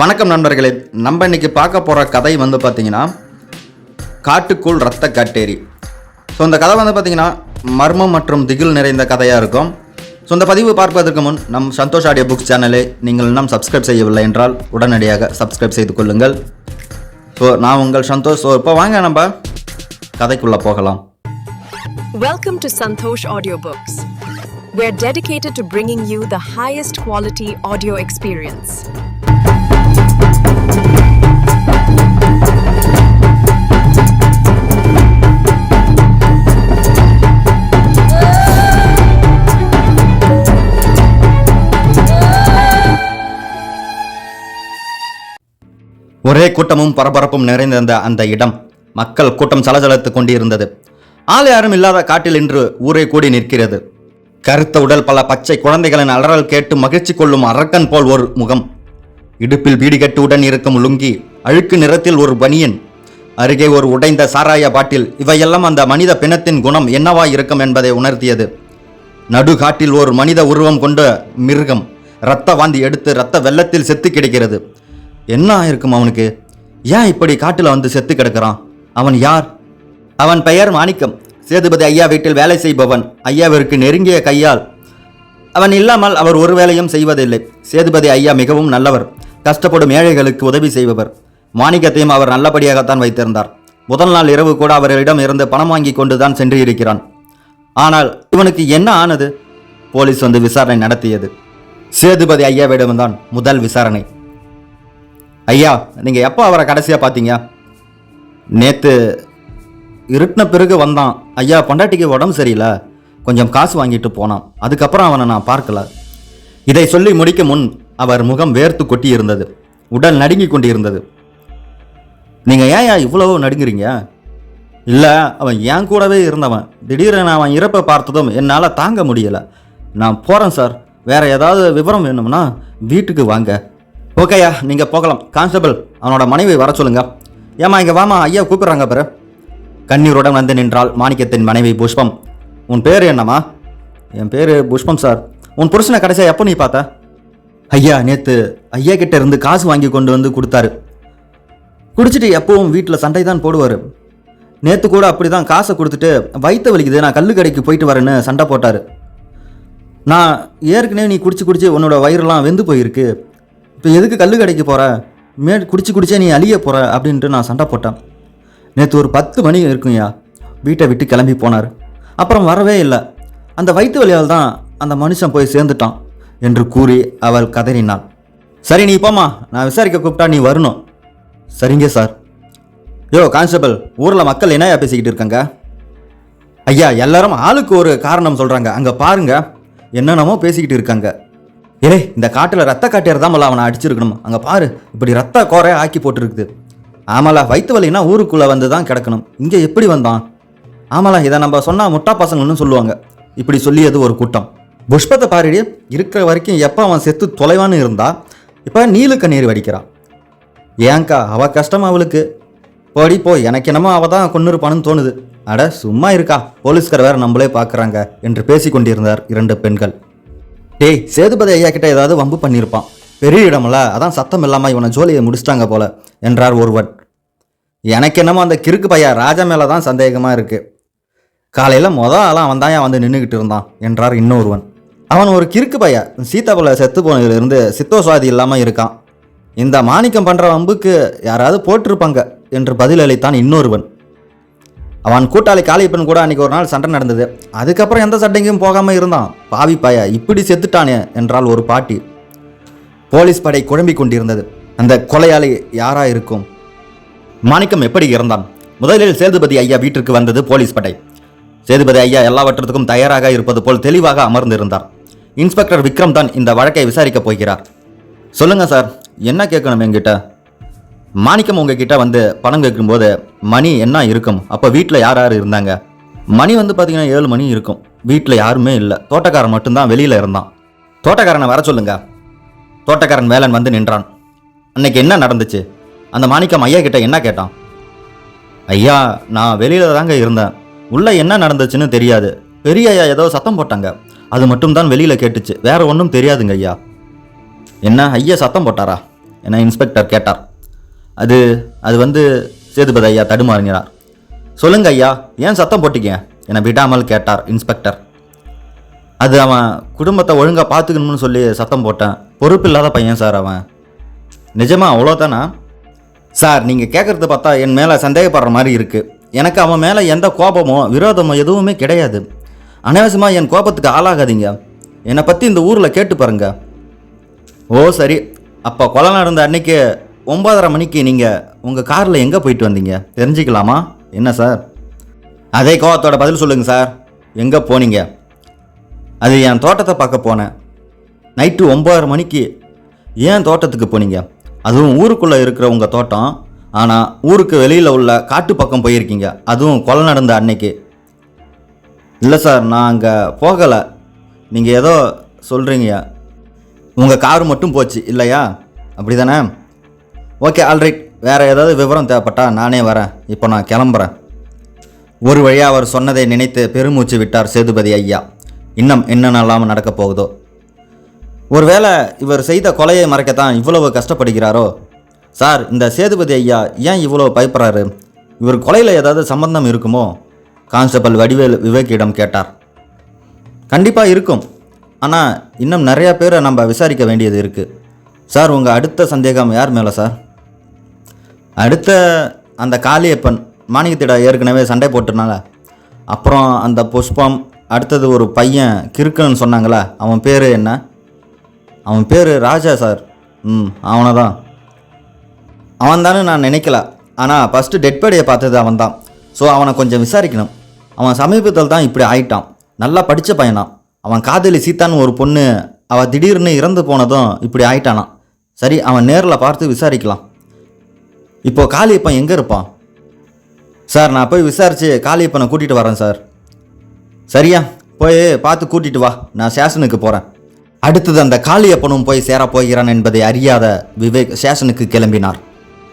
வணக்கம் நண்பர்களே. நம்ம இன்னைக்கு பார்க்க போகிற கதை வந்து பார்த்தீங்கன்னா காட்டுக்குள் ரத்த காட்டேரி. ஸோ இந்த கதை வந்து பார்த்தீங்கன்னா மர்மம் மற்றும் திகில் நிறைந்த கதையாக இருக்கும். ஸோ இந்த பதிவு பார்ப்பதற்கு முன் நம் சந்தோஷ் ஆடியோ புக்ஸ் சேனலை நீங்கள் இன்னும் சப்ஸ்கிரைப் செய்யவில்லை என்றால் உடனடியாக சப்ஸ்கிரைப் செய்து கொள்ளுங்கள். ஸோ நான் உங்கள் சந்தோஷ். ஸோ இப்போ வாங்க நம்ம கதைக்குள்ளே போகலாம். Welcome to Santosh Audiobooks. We're dedicated to bringing you the highest quality audio experience. ஒரே கூட்டமும் பரபரப்பும் நிறைந்திருந்த அந்த இடம் மக்கள் கூட்டம் சலசலத்து கொண்டிருந்தது. ஆள் யாரும் இல்லாத காட்டில் இன்று ஊரே கூடி நிற்கிறது. கருத்த உடல் பல பச்சை குழந்தைகளின் அலறல் கேட்டு மகிழ்ச்சி கொள்ளும் அரக்கன் போல் ஒரு முகம், இடுப்பில் பீடி கட்டுடன் இருக்கும் லுங்கி, அழுக்கு நிறத்தில் ஒரு பனியன், அருகே ஒரு உடைந்த சாராய பாட்டில். இவையெல்லாம் அந்த மனித பிணத்தின் குணம் என்னவா இருக்கும் என்பதை உணர்த்தியது. நடுகாட்டில் ஒரு மனித உருவம் கொண்ட மிருகம் இரத்த வாந்தி எடுத்து இரத்த வெள்ளத்தில் செத்து கிடக்கிறது. என்ன ஆயிருக்கும் அவனுக்கு? ஏன் இப்படி காட்டில் வந்து செத்து கிடக்கிறான்? அவன் யார்? அவன் பெயர் மாணிக்கம். சேதுபதி ஐயா வீட்டில் வேலை செய்பவன். ஐயாவிற்கு நெருங்கிய கையால். அவன் இல்லாமல் அவர் ஒரு வேலையும் செய்வதில்லை. சேதுபதி ஐயா மிகவும் நல்லவர். கஷ்டப்படும் ஏழைகளுக்கு உதவி செய்பவர். மாணிக்கத்தையும் அவர் நல்லபடியாகத்தான் வைத்திருந்தார். முதல் நாள் இரவு கூட அவரிடம் இருந்து பணம் வாங்கி கொண்டுதான் சென்று இருக்கிறான். ஆனால் இவனுக்கு என்ன ஆனது? போலீஸ் வந்து விசாரணை நடத்தியது. சேதுபதி ஐயாவிடம்தான் முதல் விசாரணை. ஐயா, நீங்கள் எப்போ அவரை கடைசியாக பார்த்தீங்க? நேற்று இருட்டின பிறகு வந்தான் ஐயா. பொண்டாட்டிக்கு உடம்பு சரியில்லை, கொஞ்சம் காசு வாங்கிட்டு போனான். அதுக்கப்புறம் அவனை நான் பார்க்கல. இதை சொல்லி முடிக்கும் முன் அவர் முகம் வேர்த்து கொட்டி இருந்தது. உடல் நடுங்கி கொண்டு இருந்தது. நீங்கள் ஏன் இவ்வளவு நடுங்குறீங்க? இல்லை, அவன் என் கூடவே இருந்தவன். திடீரென அவன் இறப்பை பார்த்ததும் என்னால் தாங்க முடியலை. நான் போகிறேன் சார். வேறு ஏதாவது விவரம் வேணும்னா வீட்டுக்கு வாங்க. ஓகேயா, நீங்கள் போகலாம். கான்ஸ்டபிள், அவனோட மனைவி வர சொல்லுங்க. ஏமா இங்கே வாமா, ஐயா கூப்பிட்றாங்க பாரு. கண்ணீருடன் வந்து நின்றாள் மாணிக்கத்தின் மனைவி புஷ்பம். உன் பேர் என்னம்மா? என் பேர் புஷ்பம் சார். உன் புருஷனை கடைசியாக எப்போ நீ பார்த்த? ஐயா, நேற்று ஐயா கிட்ட இருந்து காசு வாங்கி கொண்டு வந்து கொடுத்தாரு. குடிச்சிட்டு எப்பவும் வீட்டில் சண்டை தான் போடுவார். நேற்று கூட அப்படி தான் காசை கொடுத்துட்டு வயிற்று வலிக்குது, நான் கல்லு கடைக்கு போயிட்டு வரேன்னு சண்டை போட்டார். நான் ஏற்கனவே நீ குடிச்சு உன்னோட வயிறுலாம் வெந்து போயிருக்கு, இப்போ எதுக்கு கல்லு கடைக்கு போகிற? குடிச்சே நீ அழிய போகிற அப்படின்ட்டு நான் சண்டை போட்டேன். நேற்று ஒரு 10 மணி இருக்குங்கய்யா வீட்டை விட்டு கிளம்பி போனார். அப்புறம் வரவே இல்லை. அந்த வயிற்று வலியால் தான் அந்த மனுஷன் போய் சேர்ந்துட்டான் என்று கூறி அவள் கதறினாள். சரி, நீ போம்மா, நான் விசாரிக்க கூப்பிட்டா நீ வரணும். சரிங்க சார். யோ கான்ஸ்டபிள், ஊரில் மக்கள் என்னையா பேசிக்கிட்டு இருக்காங்க? ஐயா, எல்லாரும் ஆளுக்கு ஒரு காரணம் சொல்கிறாங்க. அங்கே பாருங்க, என்னென்னமோ பேசிக்கிட்டு இருக்காங்க. ஏலே, இந்த காட்டில் ரத்த காட்டியர் தான் அவனை அடிச்சிருக்கணும். அங்கே பாரு, இப்படி ரத்த கோரை ஆக்கி போட்டுருக்குது. ஆமாலா, வயிற்று வலினா ஊருக்குள்ளே வந்து தான் கிடக்கணும். இங்கே எப்படி வந்தான்? ஆமாலா, இதை நம்ம சொன்னால் முட்டா பசங்கள்னு சொல்லுவாங்க. இப்படி சொல்லியது ஒரு கூட்டம். புஷ்பத்தை பாருடி, இருக்கிற வரைக்கும் எப்போ அவன் செத்து தொலைவான்னு இருந்தா இப்போ நீலு கண்ணீர் வடிக்கிறான். ஏங்கா, அவள் கஷ்டம் அவளுக்கு. போடி போ, எனக்கு என்னமோ அவள் தான் கொண்டு இருப்பான்னு தோணுது. அட சும்மா இருக்கா, போலீஸ்கார் வேறு நம்மளே பார்க்குறாங்க என்று பேசி கொண்டிருந்தார் 2 பெண்கள். டேய், சேதுபதி ஐயா கிட்ட ஏதாவது வம்பு பண்ணியிருப்பான். பெரிய இடமல்ல, அதான் சத்தம் இல்லாமல் இவனை ஜோலியை முடிச்சிட்டாங்க போல என்றார் ஒருவன். எனக்கு என்னமோ அந்த கிறுக்கு பையா ராஜா மேலே தான் சந்தேகமாக இருக்குது. காலையில் ஆளாக அவன் தான் வந்து நின்றுக்கிட்டு இருந்தான் என்றார் இன்னொருவன். அவன் ஒரு கிறுக்கு பையா, சீதாபுல செத்து போனதிலிருந்து சித்தோசுவாதி இல்லாமல் இருக்கான். இந்த மாணிக்கம் பண்ணுற வம்புக்கு யாராவது போட்டிருப்பாங்க என்று பதிலளித்தான் இன்னொருவன். அவன் கூட்டாளி காளியப்பன் கூட அன்றைக்கி ஒரு நாள் சண்டை நடந்தது. அதுக்கப்புறம் எந்த சண்டைக்கும் போகாமல் இருந்தான். பாவி பாயா, இப்படி செத்துட்டானே என்றால் ஒரு பாட்டி. போலீஸ் படை குழம்பிக் கொண்டிருந்தது. அந்த கொலையாளி யாரா இருக்கும்? மாணிக்கம் எப்படி இறந்தான்? முதலில் சேதுபதி ஐயா வீட்டிற்கு வந்தது போலீஸ் படை. சேதுபதி ஐயா எல்லாவற்றத்துக்கும் தயாராக இருப்பது போல் தெளிவாக அமர்ந்திருந்தார். இன்ஸ்பெக்டர் விக்ரம் தான் இந்த வழக்கை விசாரிக்கப் போகிறார். சொல்லுங்க சார், என்ன கேட்கணும் என்கிட்ட? மாணிக்கம் உங்ககிட்ட வந்து பணம் கேட்கும்போது மணி என்ன இருக்கும்? அப்போ வீட்டில் யார் யார் இருந்தாங்க? மணி வந்து பார்த்தீங்கன்னா 7 மணி இருக்கும். வீட்டில் யாருமே இல்லை. தோட்டக்காரன் மட்டும்தான் வெளியில் இருந்தான். தோட்டக்காரனை வர சொல்லுங்க. தோட்டக்காரன் வேலன் வந்து நின்றான். அன்னைக்கு என்ன நடந்துச்சு? அந்த மாணிக்கம் ஐயா கிட்ட என்ன கேட்டான்? ஐயா, நான் வெளியில் தாங்க இருந்தேன். உள்ளே என்ன நடந்துச்சுன்னு தெரியாது. பெரிய ஐயா ஏதோ சத்தம் போட்டாங்க, அது மட்டும் தான் வெளியில் கேட்டுச்சு. வேற ஒன்றும் தெரியாதுங்க ஐயா. என்ன ஐயா சத்தம் போட்டாரா? என இன்ஸ்பெக்டர் கேட்டார். அது அது வந்து சேதுபதி ஐயா தடுமாறுகிறார். சொல்லுங்க ஐயா, ஏன் சத்தம் போட்டீங்க என விடாமல் கேட்டார் இன்ஸ்பெக்டர். அது அவன் குடும்பத்தை ஒழுங்காக பார்த்துக்கணும்னு சொல்லி சத்தம் போட்டேன். பொறுப்பு இல்லாத பையன் சார் அவன். நிஜமா அவ்வளோதானா? சார், நீங்கள் கேட்குறத பார்த்தா என் மேலே சந்தேகப்படுற மாதிரி இருக்குது. எனக்கு அவன் மேலே எந்த கோபமோ விரோதமோ எதுவுமே கிடையாது. அனாவசியமாக என் கோபத்துக்கு ஆளாகாதீங்க. என்னை பற்றி இந்த ஊரில் கேட்டு பாருங்க. ஓ சரி, அப்போ கொலை நடந்த அன்னைக்கு 9:30 மணிக்கு நீங்கள் உங்கள் காரில் எங்கே போயிட்டு வந்தீங்க தெரிஞ்சுக்கலாமா? என்ன சார்? அதே கோவத்தோட பதில் சொல்லுங்கள் சார். எங்கே போனீங்க? அது என் தோட்டத்தை பார்க்க போனேன். நைட்டு 9:30 மணிக்கு. ஏன் தோட்டத்துக்கு போனீங்க? அதுவும் ஊருக்குள்ளே இருக்கிற உங்கள் தோட்டம். ஆனால் ஊருக்கு வெளியில் உள்ள காட்டு பக்கம் போயிருக்கீங்க, அதுவும் கொலை நடந்த அன்னைக்கு. இல்லை சார், நான் அங்கே போகலை. நீங்கள் ஏதோ சொல்கிறீங்க. உங்கள் காரு மட்டும் போச்சு இல்லையா? அப்படி தானே? Okay, alright. வேறு ஏதாவது விவரம் தேவைப்பட்டா நானே வரேன். இப்போ நான் கிளம்புறேன். ஒரு வழியாக அவர் சொன்னதை நினைத்து பெருமூச்சு விட்டார் சேதுபதி ஐயா. இன்னும் என்னென்னலாம் நடக்கப் போகுதோ. ஒருவேளை இவர் செய்த கொலையை மறைக்கத்தான் இவ்வளவு கஷ்டப்படுகிறாரோ? சார், இந்த சேதுபதி ஐயா ஏன் இவ்வளோ பயப்படுறாரு? இவர் கொலையில் ஏதாவது சம்பந்தம் இருக்குமோ? கான்ஸ்டபிள் வடிவேல் விவேக்கிடம் கேட்டார். கண்டிப்பாக இருக்கும். ஆனால் இன்னும் நிறையா பேரை நம்ம விசாரிக்க வேண்டியது இருக்குது. சார், உங்கள் அடுத்த சந்தேகம் யார் மேலே சார்? அடுத்த அந்த காளியப்பன் மாணிக்கத்திட ஏற்கனவே சண்டை போட்டுனால. அப்புறம் அந்த புஷ்பம், அடுத்தது ஒரு பையன் கிறுக்குன்னு சொன்னாங்களே, அவன் பேர் என்ன? அவன் பேர் ராஜா சார். அவனை தான். அவன் தானே நான் நினைக்கல. ஆனால் ஃபஸ்ட்டு டெட் பாடியை பார்த்தது அவன் தான். ஸோ அவனை கொஞ்சம் விசாரிக்கணும். அவன் சமீபத்தில் தான் இப்படி ஆயிட்டான். நல்லா படித்த பையனான். அவன் காதலி சீத்தான்னு ஒரு பொண்ணு, அவள் திடீர்னு இறந்து போனதும் இப்படி ஆயிட்டானான். சரி, அவன் நேரில் பார்த்து விசாரிக்கலாம். இப்போது காளியப்பன் எங்கே இருப்பான்? சார், நான் போய் விசாரித்து காளியப்பனை கூட்டிகிட்டு வரேன் சார். சரியா, போய் பார்த்து கூட்டிகிட்டு வா. நான் ஸ்டேஷனுக்கு போகிறேன். அடுத்தது அந்த காளியப்பனும் போய் சேரப்போகிறான் என்பதை அறியாத விவேக் ஸ்டேஷனுக்கு கிளம்பினார்.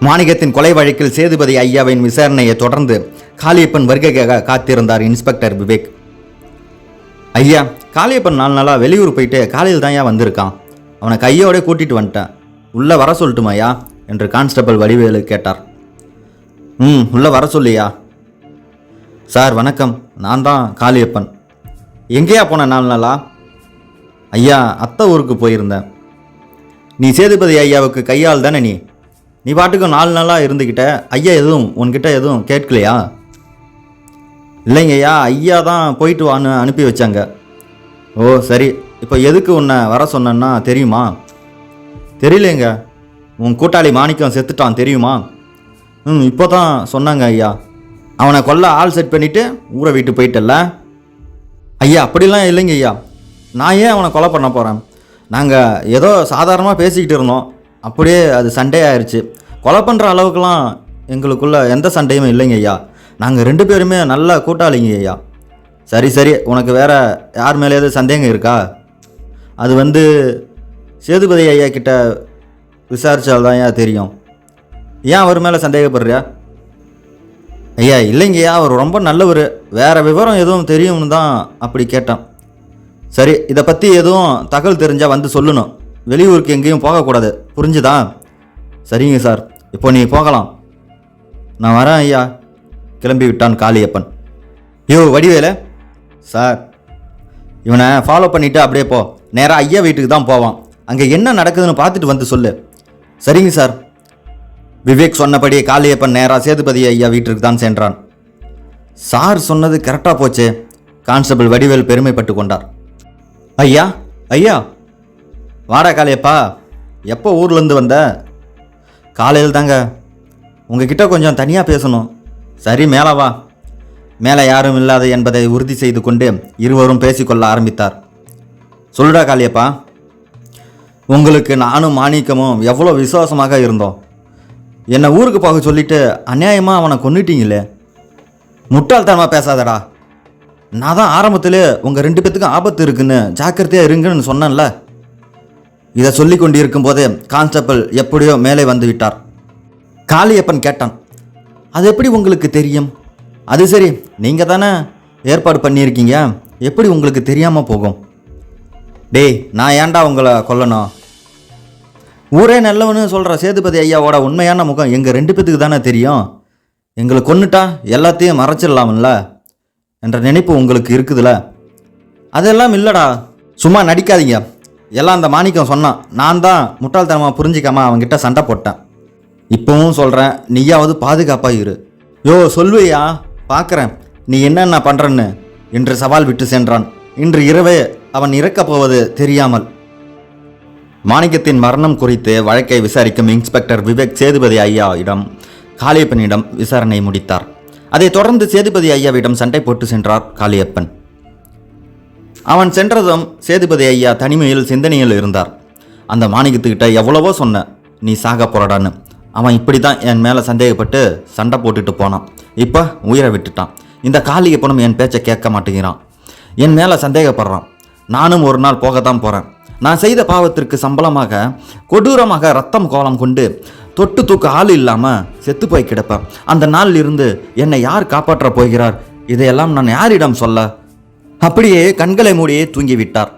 மாணிக்கத்தின் கொலை வழக்கில் சேதுபதி ஐயாவின் விசாரணையை தொடர்ந்து காளியப்பன் வருகைக்காக காத்திருந்தார் இன்ஸ்பெக்டர் விவேக். ஐயா, காளியப்பன் 4 நாளாக வெளியூர் போயிட்டு காலையில் தான் வந்திருக்கான். அவனை கையோட கூட்டிகிட்டு வந்துட்டேன். உள்ளே வர சொல்லட்டுமாய்யா என்று கான்ஸ்டபிள் வடிவேலு கேட்டார். உள்ளே வர சொல்லியா? சார் வணக்கம், நான் தான் காளியப்பன். எங்கேயா போன 4 நாளா? ஐயா, அத்தை ஊருக்கு போயிருந்தேன். நீ சேதுபதி ஐயாவுக்கு கையால் தானே? நீ பாட்டுக்கு 4 நாளாக இருந்துக்கிட்ட. ஐயா எதுவும் உன்கிட்ட எதுவும் கேட்கலையா? இல்லைங்க ஐயா, ஐயா தான் போயிட்டு வான்னு அனுப்பி வச்சாங்க. ஓ சரி, இப்போ எதுக்கு உன்னை வர சொன்னேன்னா தெரியுமா? தெரியலேங்க. உன் கூட்டாளி மாணிக்கம் செத்துட்டான் தெரியுமா? இப்போ தான் சொன்னாங்க ஐயா. அவனை கொல்ல ஆள் செட் பண்ணிவிட்டு ஊரை விட்டு போயிட்டல்ல? ஐயா, அப்படிலாம் இல்லைங்க ஐயா. நான் ஏன் அவனை கொலை பண்ண போகிறேன்? நாங்கள் ஏதோ சாதாரணமாக பேசிக்கிட்டு இருந்தோம். அப்படியே அது சண்டே ஆயிடுச்சு. கொலை பண்ணுற அளவுக்குலாம் எங்களுக்குள்ள எந்த சண்டையும் இல்லைங்க ஐயா. நாங்கள் 2 பேருமே நல்ல கூட்டாளிங்க ஐயா. சரி சரி, உனக்கு வேறு யார் மேலேயாவது சந்தேகம் இருக்கா? அது சேதுபதி ஐயா கிட்ட விசாரித்தால்தான் ஐயா தெரியும். ஏன் அவர் மேலே சந்தேகப்படுறியா? ஐயா இல்லைங்கய்யா, அவர் ரொம்ப நல்லவர். வேறு விவரம் எதுவும் தெரியும்னு தான் அப்படி கேட்டான். சரி, இதை பற்றி எதுவும் தகவல் தெரிஞ்சால் வந்து சொல்லணும். வெளியூருக்கு எங்கேயும் போகக்கூடாது, புரிஞ்சுதா? சரிங்க சார், இப்போ நீ போகலாம். நான் வரேன் ஐயா. கிளம்பி விட்டான் காளியப்பன். யோ வடிவேலு சார், இவனை ஃபாலோ பண்ணிவிட்டு அப்படியே போ. நேராக ஐயா வீட்டுக்கு தான் போவான். அங்கே என்ன நடக்குதுன்னு பார்த்துட்டு வந்து சொல்லு. சரிங்க சார். விவேக் சொன்னபடி காளியப்பன் நேராக சேதுபதி ஐயா வீட்டிற்கு தான் சென்றான். சார் சொன்னது கரெக்டாக போச்சே, கான்ஸ்டபிள் வடிவேல் பெருமைப்பட்டு கொண்டார். ஐயா ஐயா, வாடா காளியப்பா. எப்போ ஊர்லேருந்து வந்த? காலையில் தாங்க. உங்ககிட்ட கொஞ்சம் தனியாக பேசணும். சரி, மேலே வா. மேலே யாரும் இல்லாது என்பதை உறுதி செய்து கொண்டு இருவரும் பேசிக்கொள்ள ஆரம்பித்தார். சொல்லுடா காளியப்பா. உங்களுக்கு நானும் மாணிக்கமும் எவ்வளோ விசுவாசமாக இருந்தோம். என்னை ஊருக்கு போக சொல்லிவிட்டு அநியாயமாக அவனை கொன்னுட்டீங்களே. முட்டாள்தனமாக பேசாதடா. நான் தான் ஆரம்பத்தில் உங்கள் 2 பேத்துக்கும் ஆபத்து இருக்குன்னு ஜாக்கிரதையாக இருங்கன்னு சொன்னேன்ல. இதை சொல்லி கொண்டிருக்கும் போதே கான்ஸ்டபிள் எப்படியோ மேலே வந்து விட்டார். காளியப்பன் கேட்டான், அது எப்படி உங்களுக்கு தெரியும்? அது சரி, நீங்கள் தானே ஏற்பாடு பண்ணியிருக்கீங்க, எப்படி உங்களுக்கு தெரியாமல் போகும்? டேய், நான் ஏன்டா உங்களை கொல்லணும்? ஊரே நல்லவனு சொல்கிற சேதுபதி ஐயாவோட உண்மையான முகம் எங்கள் 2 பேத்துக்கு தானே தெரியும். எங்களை கொன்னுட்டா எல்லாத்தையும் மறைச்சிடலாம்ல என்ற நினைப்பு உங்களுக்கு இருக்குதுல்ல? அதெல்லாம் இல்லைடா, சும்மா நடிக்காதீங்க. எல்லாம் அந்த மாணிக்கம் சொன்னான். நான் தான் முட்டாள்தனமாக புரிஞ்சிக்காம அவன்கிட்ட சண்டை போட்டேன். இப்போவும் சொல்கிறேன், நீயாவது பாதுகாப்பாக இரு. யோ சொல்லுவியா, பார்க்குறேன் நீ என்னென்ன பண்ணுறன்னு என்று சவால் விட்டு சென்றான். இன்று இரவே அவன் இறக்கப் போவது தெரியாமல். மாணிக்கத்தின் மரணம் குறித்து வழக்கை விசாரிக்கும் இன்ஸ்பெக்டர் விவேக் சேதுபதி ஐயாவிடம் காளியப்பனிடம் விசாரணை முடித்தார். அதைத் தொடர்ந்து சேதுபதி ஐயாவிடம் சண்டை போட்டு சென்றார் காளியப்பன். அவன் சென்றதும் சேதுபதி ஐயா தனிமையில் சிந்தனையில் இருந்தார். அந்த மாணிக்கத்துக்கிட்ட எவ்வளவோ சொன்ன, நீ சாக போறடான்னு. அவன் இப்படி தான் என் மேலே சந்தேகப்பட்டு சண்டை போட்டுட்டு போனான். இப்போ உயிரை விட்டுட்டான். இந்த காளியப்பனும் என் பேச்சை கேட்க மாட்டேங்கிறான். என் மேலே சந்தேகப்படுறான். நானும் ஒரு நாள் போகத்தான் போகிறேன். நான் செய்த பாவத்திற்கு சம்பளமாக கொடூரமாக ரத்தம் கோலம் கொண்டு தொட்டு தூக்க ஆள் இல்லாமல் செத்து போய் கிடப்பேன். அந்த நாளில் இருந்து என்னை யார் காப்பாற்றப் போகிறார்? இதையெல்லாம் நான் யாரிடம் சொல்ல? அப்படியே கண்களை மூடியே தூங்கிவிட்டார்.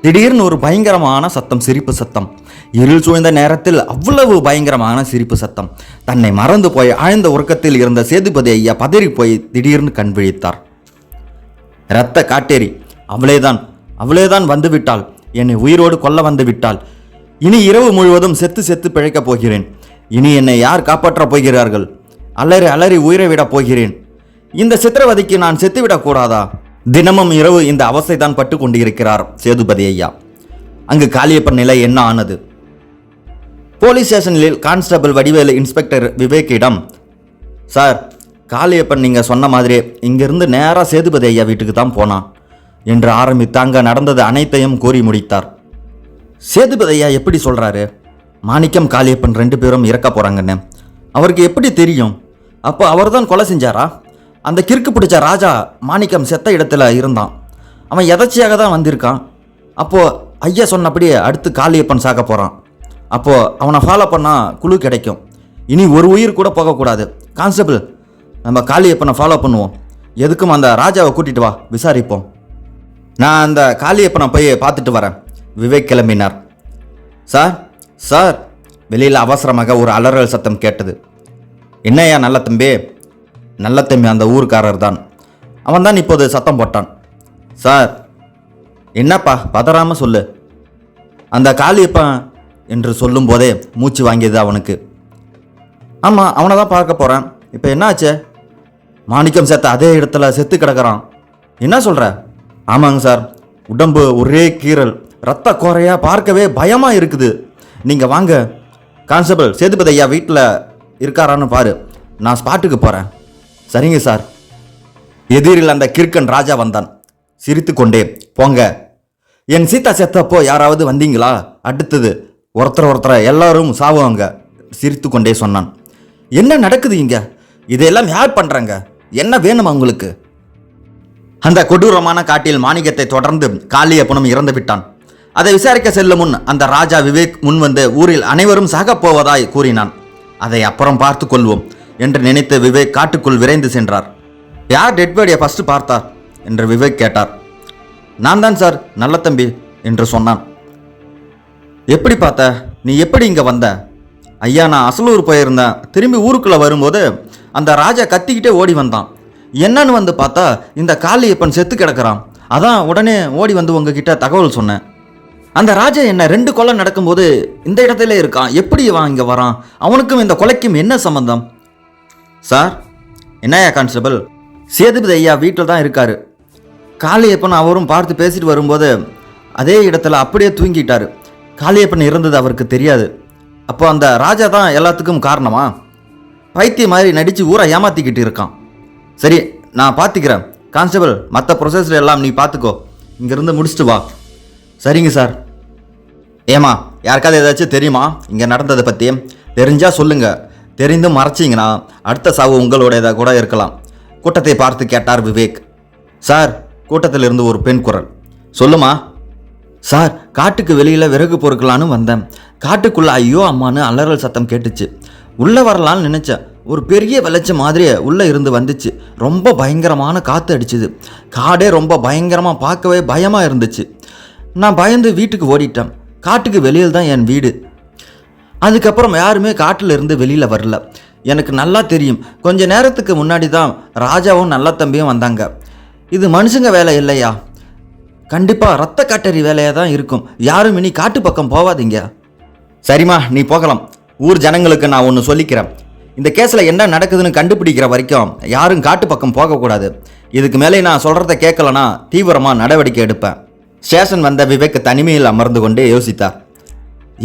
திடீர்னு ஒரு பயங்கரமான சத்தம், சிரிப்பு சத்தம். இருள் சூழ்ந்த நேரத்தில் அவ்வளவு பயங்கரமான சிரிப்பு சத்தம். தன்னை மறந்து போய் ஆழ்ந்த உறக்கத்தில் இருந்த சேதுபதி ஐயா பதறி போய் திடீர்னு கண் விழித்தார். இரத்த காட்டேரி, அவளேதான் வந்து விட்டாள். என்னை உயிரோடு கொல்ல வந்து விட்டாள். இனி இரவு முழுவதும் செத்து செத்து பிழைக்கப் போகிறேன். இனி என்னை யார் காப்பாற்றப் போகிறார்கள்? அலறி அலறி உயிரை விடப் போகிறேன். இந்த சித்திரவதைக்கு நான் செத்துவிடக் கூடாதா? தினமும் இரவு இந்த அவஸ்தைதான் பட்டு கொண்டிருக்கிறார் சேதுபதி ஐயா. அங்கு காளியப்பன் நிலை என்ன ஆனது? போலீஸ் ஸ்டேஷனில் கான்ஸ்டபிள் வடிவேலு இன்ஸ்பெக்டர் விவேக்கிடம், சார், காளியப்பன் நீங்கள் சொன்ன மாதிரியே இங்கிருந்து நேராக சேதுபதி ஐயா வீட்டுக்கு தான் போனான் என்று ஆரம்பித்து அங்கே நடந்தது அனைத்தையும் கூறி முடித்தார். சேதுபதி ஐயா எப்படி சொல்கிறாரு? மாணிக்கம் காளியப்பன் 2 பேரும் இறக்க போகிறாங்கன்னு அவருக்கு எப்படி தெரியும்? அப்போ அவர் தான் கொலை செஞ்சாரா? அந்த கிறுக்கு பிடிச்ச ராஜா மாணிக்கம் செத்த இடத்துல இருந்தான். அவன் எதர்ச்சியாக தான் வந்திருக்கான். அப்போது ஐயா சொன்னபடியே அடுத்து காளியப்பன் சாக போகிறான். அப்போது அவனை ஃபாலோ பண்ணால் குழு கிடைக்கும். இனி ஒரு உயிர் கூட போகக்கூடாது. கான்ஸ்டபிள், நம்ம காளியப்பனை ஃபாலோ பண்ணுவோம். எதுக்கும் அந்த ராஜாவை கூட்டிகிட்டு வா, விசாரிப்போம். நான் அந்த காளியப்பனை போய் பார்த்துட்டு வரேன். விவேக் கிளம்பினார். சார், வெளியில் அவசரமாக ஒரு அலறல் சத்தம் கேட்டது. என்னையா நல்ல தம்பி? நல்ல தம்பி அந்த ஊருக்காரர் தான். அவன் தான் இப்போது சத்தம் போட்டான். சார், என்னப்பா பதறாமல் சொல்லு. அந்த காளியப்பன் என்று சொல்லும் போதே மூச்சு வாங்கியது அவனுக்கு. ஆமாம், அவனை தான் பார்க்க போகிறேன். இப்போ என்னாச்சு? மாணிக்கம் செத்த அதே இடத்துல செத்து கிடக்கிறான். என்ன சொல்கிற? ஆமாங்க சார், உடம்பு ஒரே கீறல், ரத்த கோரையாக, பார்க்கவே பயமாக இருக்குது. நீங்கள் வாங்க கான்ஸ்டபிள், சேதுபதி ஐயா வீட்டில் இருக்காரான்னு பாரு. நான் ஸ்பாட்டுக்கு போகிறேன். சரிங்க சார். எதிரில் அந்த கிறுக்கன் ராஜா வந்தான். சிரித்து கொண்டே, போங்க, என் சீதா செத்தப்போ யாராவது வந்தீங்களா? அடுத்தது ஒருத்தரை எல்லாரும் சாவுவாங்க. சிரித்து கொண்டே சொன்னான். என்ன நடக்குது இங்க? இதையெல்லாம் யார் பண்ணுறாங்க? என்ன வேணும் உங்களுக்கு? அந்த கொடூரமான காட்டில் மாணிக்கத்தை தொடர்ந்து காளியப்பனும் இறந்து விட்டான். அதை விசாரிக்க செல்லும் முன் அந்த ராஜா விவேக் முன்வந்து ஊரில் அனைவரும் சாகப் போவதாய் கூறினான். அதை அப்புறம் பார்த்து கொள்வோம் என்று நினைத்து விவேக் காட்டுக்குள் விரைந்து சென்றார். யார் டெட் பாடியை ஃபர்ஸ்ட் பார்த்தார் என்று விவேக் கேட்டார். நான் தான் சார், நல்ல தம்பி என்று சொன்னான். எப்படி பார்த்த? நீ எப்படி இங்கே வந்த? ஐயா, நான் அசலூர் போயிருந்தேன். திரும்பி ஊருக்குள்ளே வரும்போது அந்த ராஜா கத்திக்கிட்டே ஓடி வந்தான். என்னன்னு வந்து பார்த்தா இந்த காளியப்பன் செத்து கிடக்கிறான். அதான் உடனே ஓடி வந்து உங்ககிட்ட தகவல் சொன்னேன். அந்த ராஜா என்ன 2 கொலை நடக்கும்போது இந்த இடத்துல இருக்கான். எப்படி இவன் இங்கே வரான்? அவனுக்கும் இந்த கொலைக்கும் என்ன சம்பந்தம்? சார், என்னையா கான்ஸ்டபிள், சேதுபதி ஐயா வீட்டில் தான் இருக்காரு. காளியப்பன் அவரும் பார்த்து பேசிட்டு வரும்போது அதே இடத்துல அப்படியே தூங்கிட்டாரு. காளியப்பன் இருந்தது அவருக்கு தெரியாது. அப்போ அந்த ராஜா தான் எல்லாத்துக்கும் காரணமா? பைத்திய மாதிரி நடித்து ஊரை ஏமாற்றிக்கிட்டு இருக்கான். சரி, நான் பார்த்துக்கிறேன் கான்ஸ்டபிள், மற்ற ப்ரொசஸர் எல்லாம் நீ பார்த்துக்கோ. இங்கேருந்து முடிச்சுட்டு வா. சரிங்க சார். ஏமா, யாருக்காவது ஏதாச்சும் தெரியுமா இங்கே நடந்ததை பற்றி? தெரிஞ்சால் சொல்லுங்கள். தெரிந்தும் மறைச்சிங்கன்னா அடுத்த சாவு உங்களோட கூட இருக்கலாம். கூட்டத்தை பார்த்து கேட்டார் விவேக். சார், கூட்டத்திலிருந்து ஒரு பெண் குரல். சொல்லுமா? சார், காட்டுக்கு வெளியில் விறகு பொறுக்கலான்னு வந்தேன். காட்டுக்குள்ளே ஐயோ அம்மானு அலறல் சத்தம் கேட்டுச்சு. உள்ளே வரலான்னு நினச்சேன். ஒரு பெரிய வெளிச்சம் மாதிரியே உள்ளே இருந்து வந்துச்சு. ரொம்ப பயங்கரமான காற்று அடிச்சுது. காடே ரொம்ப பயங்கரமாக, பார்க்கவே பயமாக இருந்துச்சு. நான் பயந்து வீட்டுக்கு ஓடிட்டேன். காட்டுக்கு வெளியில் தான் என் வீடு. அதுக்கப்புறம் யாருமே காட்டில் இருந்து வெளியில் வரல. எனக்கு நல்லா தெரியும், கொஞ்ச நேரத்துக்கு முன்னாடி தான் ராஜாவும் நல்ல தம்பியும் வந்தாங்க. இது மனுஷங்க வேலை இல்லையா? கண்டிப்பாக ரத்த காட்டேரி வேலையாக தான் இருக்கும். யாரும் இனி காட்டு பக்கம் போவாதீங்க. சரிம்மா, நீ போகலாம். ஊர் ஜனங்களுக்கு நான் ஒன்று சொல்லிக்கிறேன். இந்த கேஸில் என்ன நடக்குதுன்னு கண்டுபிடிக்கிற வரைக்கும் யாரும் காட்டு பக்கம் போகக்கூடாது. இதுக்கு மேலே நான் சொல்கிறத கேட்கலனா தீவிரமாக நடவடிக்கை எடுப்பேன். ஸ்டேஷன் வந்த விவேக் தனிமையில் அமர்ந்து கொண்டே யோசித்தார்.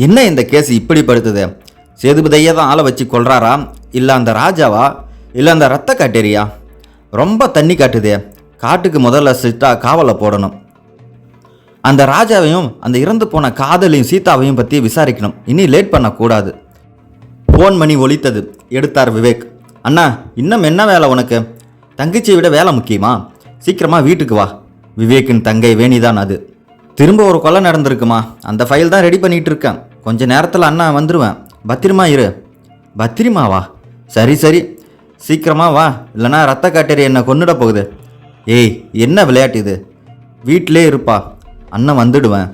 என்ன இந்த கேஸ் இப்படி படுத்துது? சேதுபதியை தான் ஆளை வச்சு கொள்றாரா, இல்லை அந்த ராஜாவா, இல்லை அந்த ரத்த காட்டேரியா? ரொம்ப தண்ணி காட்டுதே. காட்டுக்கு முதல்ல ஸ்ட்ரிக்டாக காவலை போடணும். அந்த ராஜாவையும் அந்த இறந்து போன காதலையும் சீதாவையும் பற்றி விசாரிக்கணும். இனி லேட் பண்ணக்கூடாது. ஃபோன் மணி ஒலித்தது. எடுத்தார் விவேக். அண்ணா, இன்னும் என்ன வேலை உனக்கு? தங்கச்சியை விட வேலை முக்கியமா? சீக்கிரமாக வீட்டுக்கு வா. விவேக்கின் தங்கை வேணிதான் அது. திரும்ப ஒரு கொலை நடந்திருக்குமா, அந்த ஃபைல் தான் ரெடி பண்ணிகிட்டு இருக்கேன். கொஞ்ச நேரத்தில் அண்ணா வந்துடுவேன். பத்திரமா இரு. பத்திரமாவா? சரி சரி, சீக்கிரமாக வா, இல்லைனா ரத்த காட்டேரி என்னை கொன்னுட போகுது. ஏய், என்ன விளையாட்டு இது? வீட்டிலே இருப்பா, அண்ணன் வந்துடுவேன்.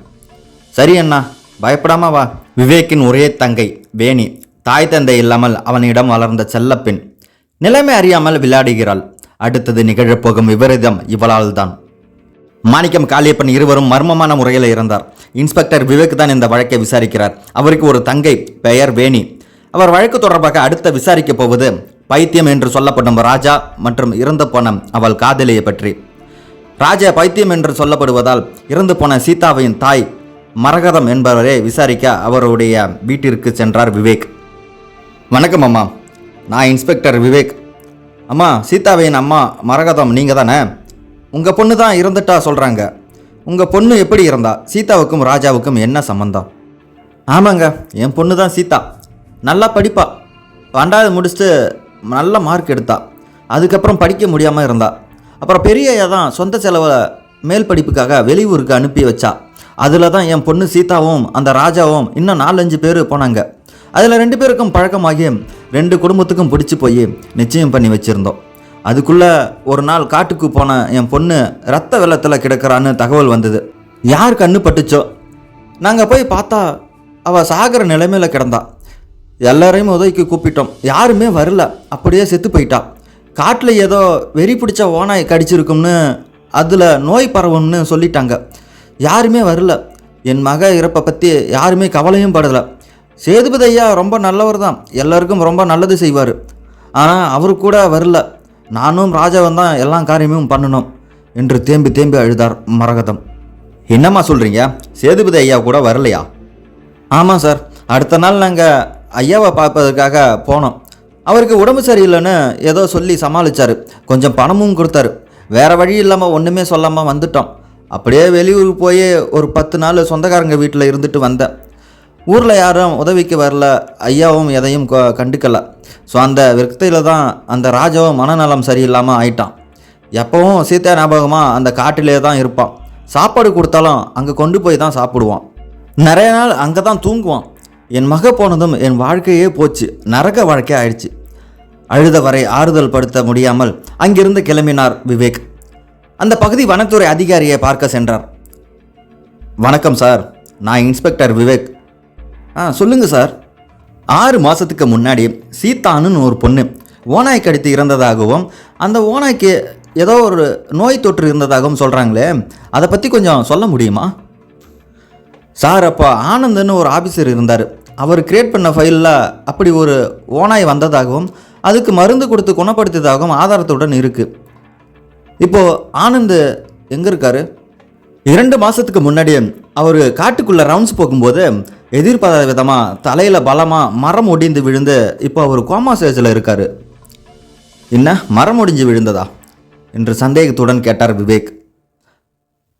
சரி அண்ணா, பயப்படாம வா. விவேக்கின் ஒரே தங்கை வேணி, தாய் தந்தை இல்லாமல் அவனிடம் வளர்ந்த செல்லப்பெண். நிலைமை அறியாமல் விளையாடுகிறாள். அடுத்தது நிகழப்போகும் விபரீதம் இவளால் தான். மாணிக்கம், காளியப்பன் இருவரும் மர்மமான முறையில் இறந்தார். இன்ஸ்பெக்டர் விவேக் தான் இந்த வழக்கை விசாரிக்கிறார். அவருக்கு ஒரு தங்கை, பெயர் வேணி. அவர் வழக்கு தொடர்பாக அடுத்த விசாரிக்கப் போவது பைத்தியம் என்று சொல்லப்படும் ராஜா மற்றும் இறந்து போன அவள் காதலியை பற்றி. ராஜா பைத்தியம் என்று சொல்லப்படுவதால் இறந்து போன சீதாவின் தாய் மரகதம் என்பவரை விசாரிக்க அவருடைய வீட்டிற்கு சென்றார் விவேக். வணக்கம் அம்மா, நான் இன்ஸ்பெக்டர் விவேக். அம்மா, சீதாவின் அம்மா மரகதம் நீங்கள் தானே? உங்கள் பொண்ணு தான் இறந்துட்டா சொல்கிறாங்க. உங்கள் பொண்ணு எப்படி இருந்தா? சீதாவுக்கும் ராஜாவுக்கும் என்ன சம்மந்தம்? ஆமாங்க, என் பொண்ணு தான் சீதா. நல்லா படிப்பா. 12வது முடிச்சுட்டு நல்ல மார்க் எடுத்தா. அதுக்கப்புறம் படிக்க முடியாமல் இருந்தா. அப்புறம் பெரிய ஐயா தான் சொந்த செலவில் மேல் படிப்புக்காக வெளியூருக்கு அனுப்பி வச்சா. அதில் தான் என் பொண்ணு சீதாவும் அந்த ராஜாவும் இன்னும் 4-5 பேர் போனாங்க. அதில் 2 பேருக்கும் பழக்கமாகி 2 குடும்பத்துக்கும் பிடிச்சி போய் நிச்சயம் பண்ணி வச்சுருந்தோம். அதுக்குள்ளே ஒரு நாள் காட்டுக்கு போன என் பொண்ணு ரத்த வெள்ளத்தில் கிடக்கிறான்னு தகவல் வந்தது. யார் கண்ணு பட்டுச்சோ, நாங்கள் போய் பார்த்தா அவள் சாகிற நிலைமையில் கிடந்தா. எல்லாரையும் உதவிக்கு கூப்பிட்டோம், யாருமே வரல. அப்படியே செத்து போயிட்டா. காட்டில் ஏதோ வெறி பிடிச்ச ஓனாய் கடிச்சிருக்கும்னு, அதில் நோய் பரவும்னு சொல்லிட்டாங்க. யாருமே வரல. என் மக இறப்பை பற்றி யாருமே கவலையும் படலை. சேதுபதி ஐயா ரொம்ப நல்லவர் தான், எல்லாருக்கும் ரொம்ப நல்லது செய்வார். ஆனால் அவர் கூட வரல. நானும் ராஜாவும் தான் எல்லா காரியமும் பண்ணணும் என்று தேம்பி தேம்பி அழுதார் மரகதம். என்னம்மா சொல்கிறீங்க? சேதுபதி ஐயா கூட வரலையா? ஆமாம் சார், அடுத்த நாள் நாங்கள் ஐயாவை பார்ப்பதற்காக போனோம். அவருக்கு உடம்பு சரியில்லைன்னு ஏதோ சொல்லி சமாளித்தார். கொஞ்சம் பணமும் கொடுத்தாரு. வேறு வழி இல்லாமல் ஒன்றுமே சொல்லாமல் வந்துட்டோம். அப்படியே வெளியூருக்கு போய் ஒரு 10 நாள் சொந்தக்காரங்க வீட்டில் இருந்துட்டு வந்தேன். ஊரில் யாரும் உதவிக்கு வரல. ஐயாவும் எதையும் கண்டுக்கல. ஸோ அந்த விரக்தியில் தான் அந்த ராஜாவும் மனநலம் சரியில்லாமல் ஆயிட்டான். எப்போவும் சீதா ஞாபகமாக அந்த காட்டிலே தான் இருப்பான். சாப்பாடு கொடுத்தாலும் அங்கே கொண்டு போய் தான் சாப்பிடுவான். நிறைய நாள் அங்கே தான் தூங்குவான். என் மக போனதும் என் வாழ்க்கையே போச்சு, நரக வாழ்க்கை ஆயிடுச்சு. அழுத வரை ஆறுதல் படுத்த முடியாமல் அங்கிருந்து கிளம்பினார் விவேக். அந்த பகுதி வனத்துறை அதிகாரியை பார்க்க சென்றார். வணக்கம் சார், நான் இன்ஸ்பெக்டர் விவேக். சொல்லுங்கள் சார். 6 மாதத்துக்கு முன்னாடி சீதான்னு ஒரு பொண்ணு ஓனாய் கடித்து இறந்ததாகவும் அந்த ஓனாய்க்கு ஏதோ ஒரு நோய் தொற்று இருந்ததாகவும் சொல்கிறாங்களே, அதை பற்றி கொஞ்சம் சொல்ல முடியுமா சார்? அப்போ ஆனந்தன்னு ஒரு ஆஃபீஸர் இருந்தார். அவர் கிரியேட் பண்ண ஃபைலில் அப்படி ஒரு ஓனாய் வந்ததாகவும் அதுக்கு மருந்து கொடுத்து குணப்படுத்தியதாகவும் ஆதாரத்துடன் இருக்குது. இப்போது ஆனந்த் எங்கே இருக்கார்? 2 மாதத்துக்கு முன்னாடி அவர் காட்டுக்குள்ளே ரவுண்ட்ஸ் போகும்போது எதிர்பாராத விதமாக தலையில் பலமாக மரம் ஒடிந்து விழுந்து இப்போ அவர் கோமா ஸ்டேஜில் இருக்கார். என்ன, மரம் ஒடிஞ்சு விழுந்ததா என்று சந்தேகத்துடன் கேட்டார் விவேக்.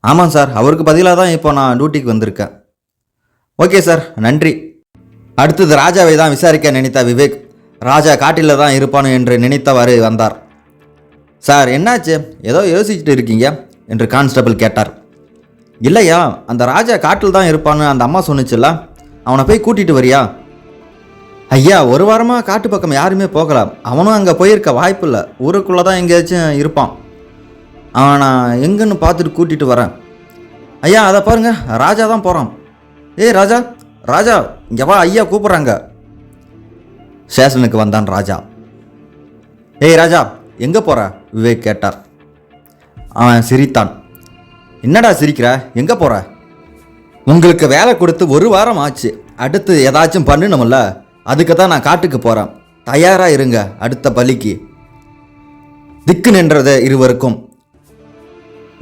ஆமாம் சார், அவருக்கு பதிலாக தான் இப்போ நான் டியூட்டிக்கு வந்திருக்கேன். ஓகே சார், நன்றி. அடுத்தது ராஜாவை தான் விசாரிக்க நினைத்த விவேக் ராஜா காட்டில் தான் இருப்பானு என்று நினைத்தவாறு வந்தார். சார், என்னாச்சு, ஏதோ யோசிச்சுட்டு இருக்கீங்க என்று கான்ஸ்டபிள் கேட்டார். இல்லையா, அந்த ராஜா காட்டில் தான் இருப்பான்னு அந்த அம்மா சொன்னிச்சுல்ல, அவனை போய் கூட்டிகிட்டு வரியா? ஐயா, 1 வாரமாக காட்டு பக்கம் யாருமே போகலாம். அவனும் அங்கே போயிருக்க வாய்ப்பு இல்லை. ஊருக்குள்ளே தான் எங்கேயாச்சும் இருப்பான். அவன் நான் எங்கன்னு பார்த்துட்டு கூட்டிகிட்டு வரேன். ஐயா, அதை பாருங்கள், ராஜா தான் போகிறான். ஏய் ராஜா, ராஜா இங்கே வா, ஐயா கூப்பிட்றாங்க ஸ்டேஷனுக்கு வந்தான் ராஜா. ஏய் ராஜா, எங்கே போகிற? விவேக் கேட்டார். அவன் சிரித்தான். என்னடா சிரிக்கிற? எங்கே போகிற? உங்களுக்கு வேலை கொடுத்து 1 வாரம் ஆச்சு. அடுத்து ஏதாச்சும் பண்ணணும்ல, அதுக்கு தான் நான் காட்டுக்கு போகிறேன். தயாராக இருங்க அடுத்த பலிக்கு. திக்கு நின்றது இருவருக்கும்.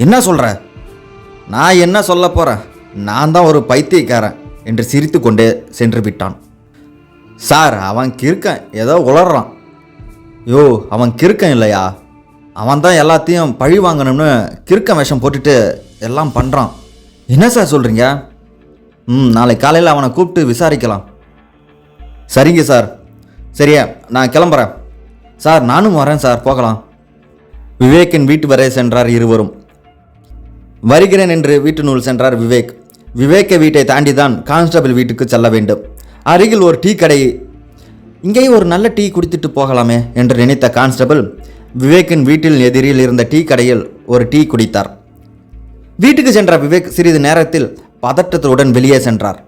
என்ன சொல்கிற? நான் என்ன சொல்ல போகிறேன்? நான் தான் ஒரு பைத்தியக்காரன் என்று சிரித்து கொண்டே சென்று விட்டான். சார், அவன் கிறுக்கன், ஏதோ உளறான். யோ, அவன் கிறுக்கன் இல்லையா, அவன் தான் எல்லாத்தையும் பழி வாங்கணும்னு கிறுக்கன் வேஷம் போட்டுட்டு எல்லாம் பண்ணுறான். என்ன சார் சொல்கிறீங்க? நாளை காலையில் அவனை கூப்பிட்டு விசாரிக்கலாம். சரிங்க சார். சரியா, நான் கிளம்புறேன். சார், நானும் வரேன் சார், போகலாம். விவேக்கின் வீட்டு வரை சென்றார் இருவரும். வருகிறேன் என்று வீட்டினுள் சென்றார் விவேக். விவேக்க வீட்டை தாண்டி தான் கான்ஸ்டபிள் வீட்டுக்கு செல்ல வேண்டும். அருகில் ஒரு டீ கடை. இங்கே ஒரு நல்ல டீ குடித்துட்டு போகலாமே என்று நினைத்த கான்ஸ்டபிள் விவேக்கின் வீட்டில் எதிரில் இருந்த டீ கடையில் ஒரு டீ குடித்தார். வீட்டுக்கு சென்ற விவேக் சிறிது நேரத்தில் பதட்டத்துடன் வெளியே சென்றார்.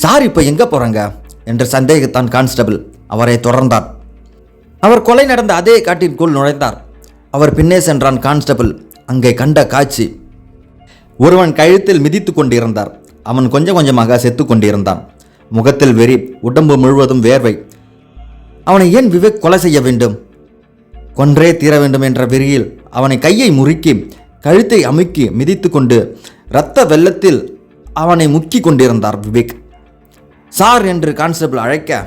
சார், இப்போ எங்கே போகிறாங்க என்று சந்தேகித்தான் கான்ஸ்டபிள். அவரை தொடர்ந்தார். அவர் கொலை நடந்த அதே காட்டிற்குள் நுழைந்தார். அவர் பின்னே சென்றான் கான்ஸ்டபிள். அங்கே கண்ட காட்சி. ஒருவன் கழுத்தில் மிதித்து கொண்டிருந்தார். அவன் கொஞ்சம் கொஞ்சமாக செத்து கொண்டிருந்தான். முகத்தில் வெறி, உடம்பு முழுவதும் வேர்வை. அவனை ஏன் விவேக் கொலை செய்ய வேண்டும்? கொன்றே தீர வேண்டும் என்ற வெறியில் அவனை கையை முறுக்கி கழுத்தை அமுக்கி மிதித்து கொண்டு இரத்த வெள்ளத்தில் அவனை முக்கி கொண்டிருந்தார் விவேக். சார் என்று கான்ஸ்டபிள் அழைக்க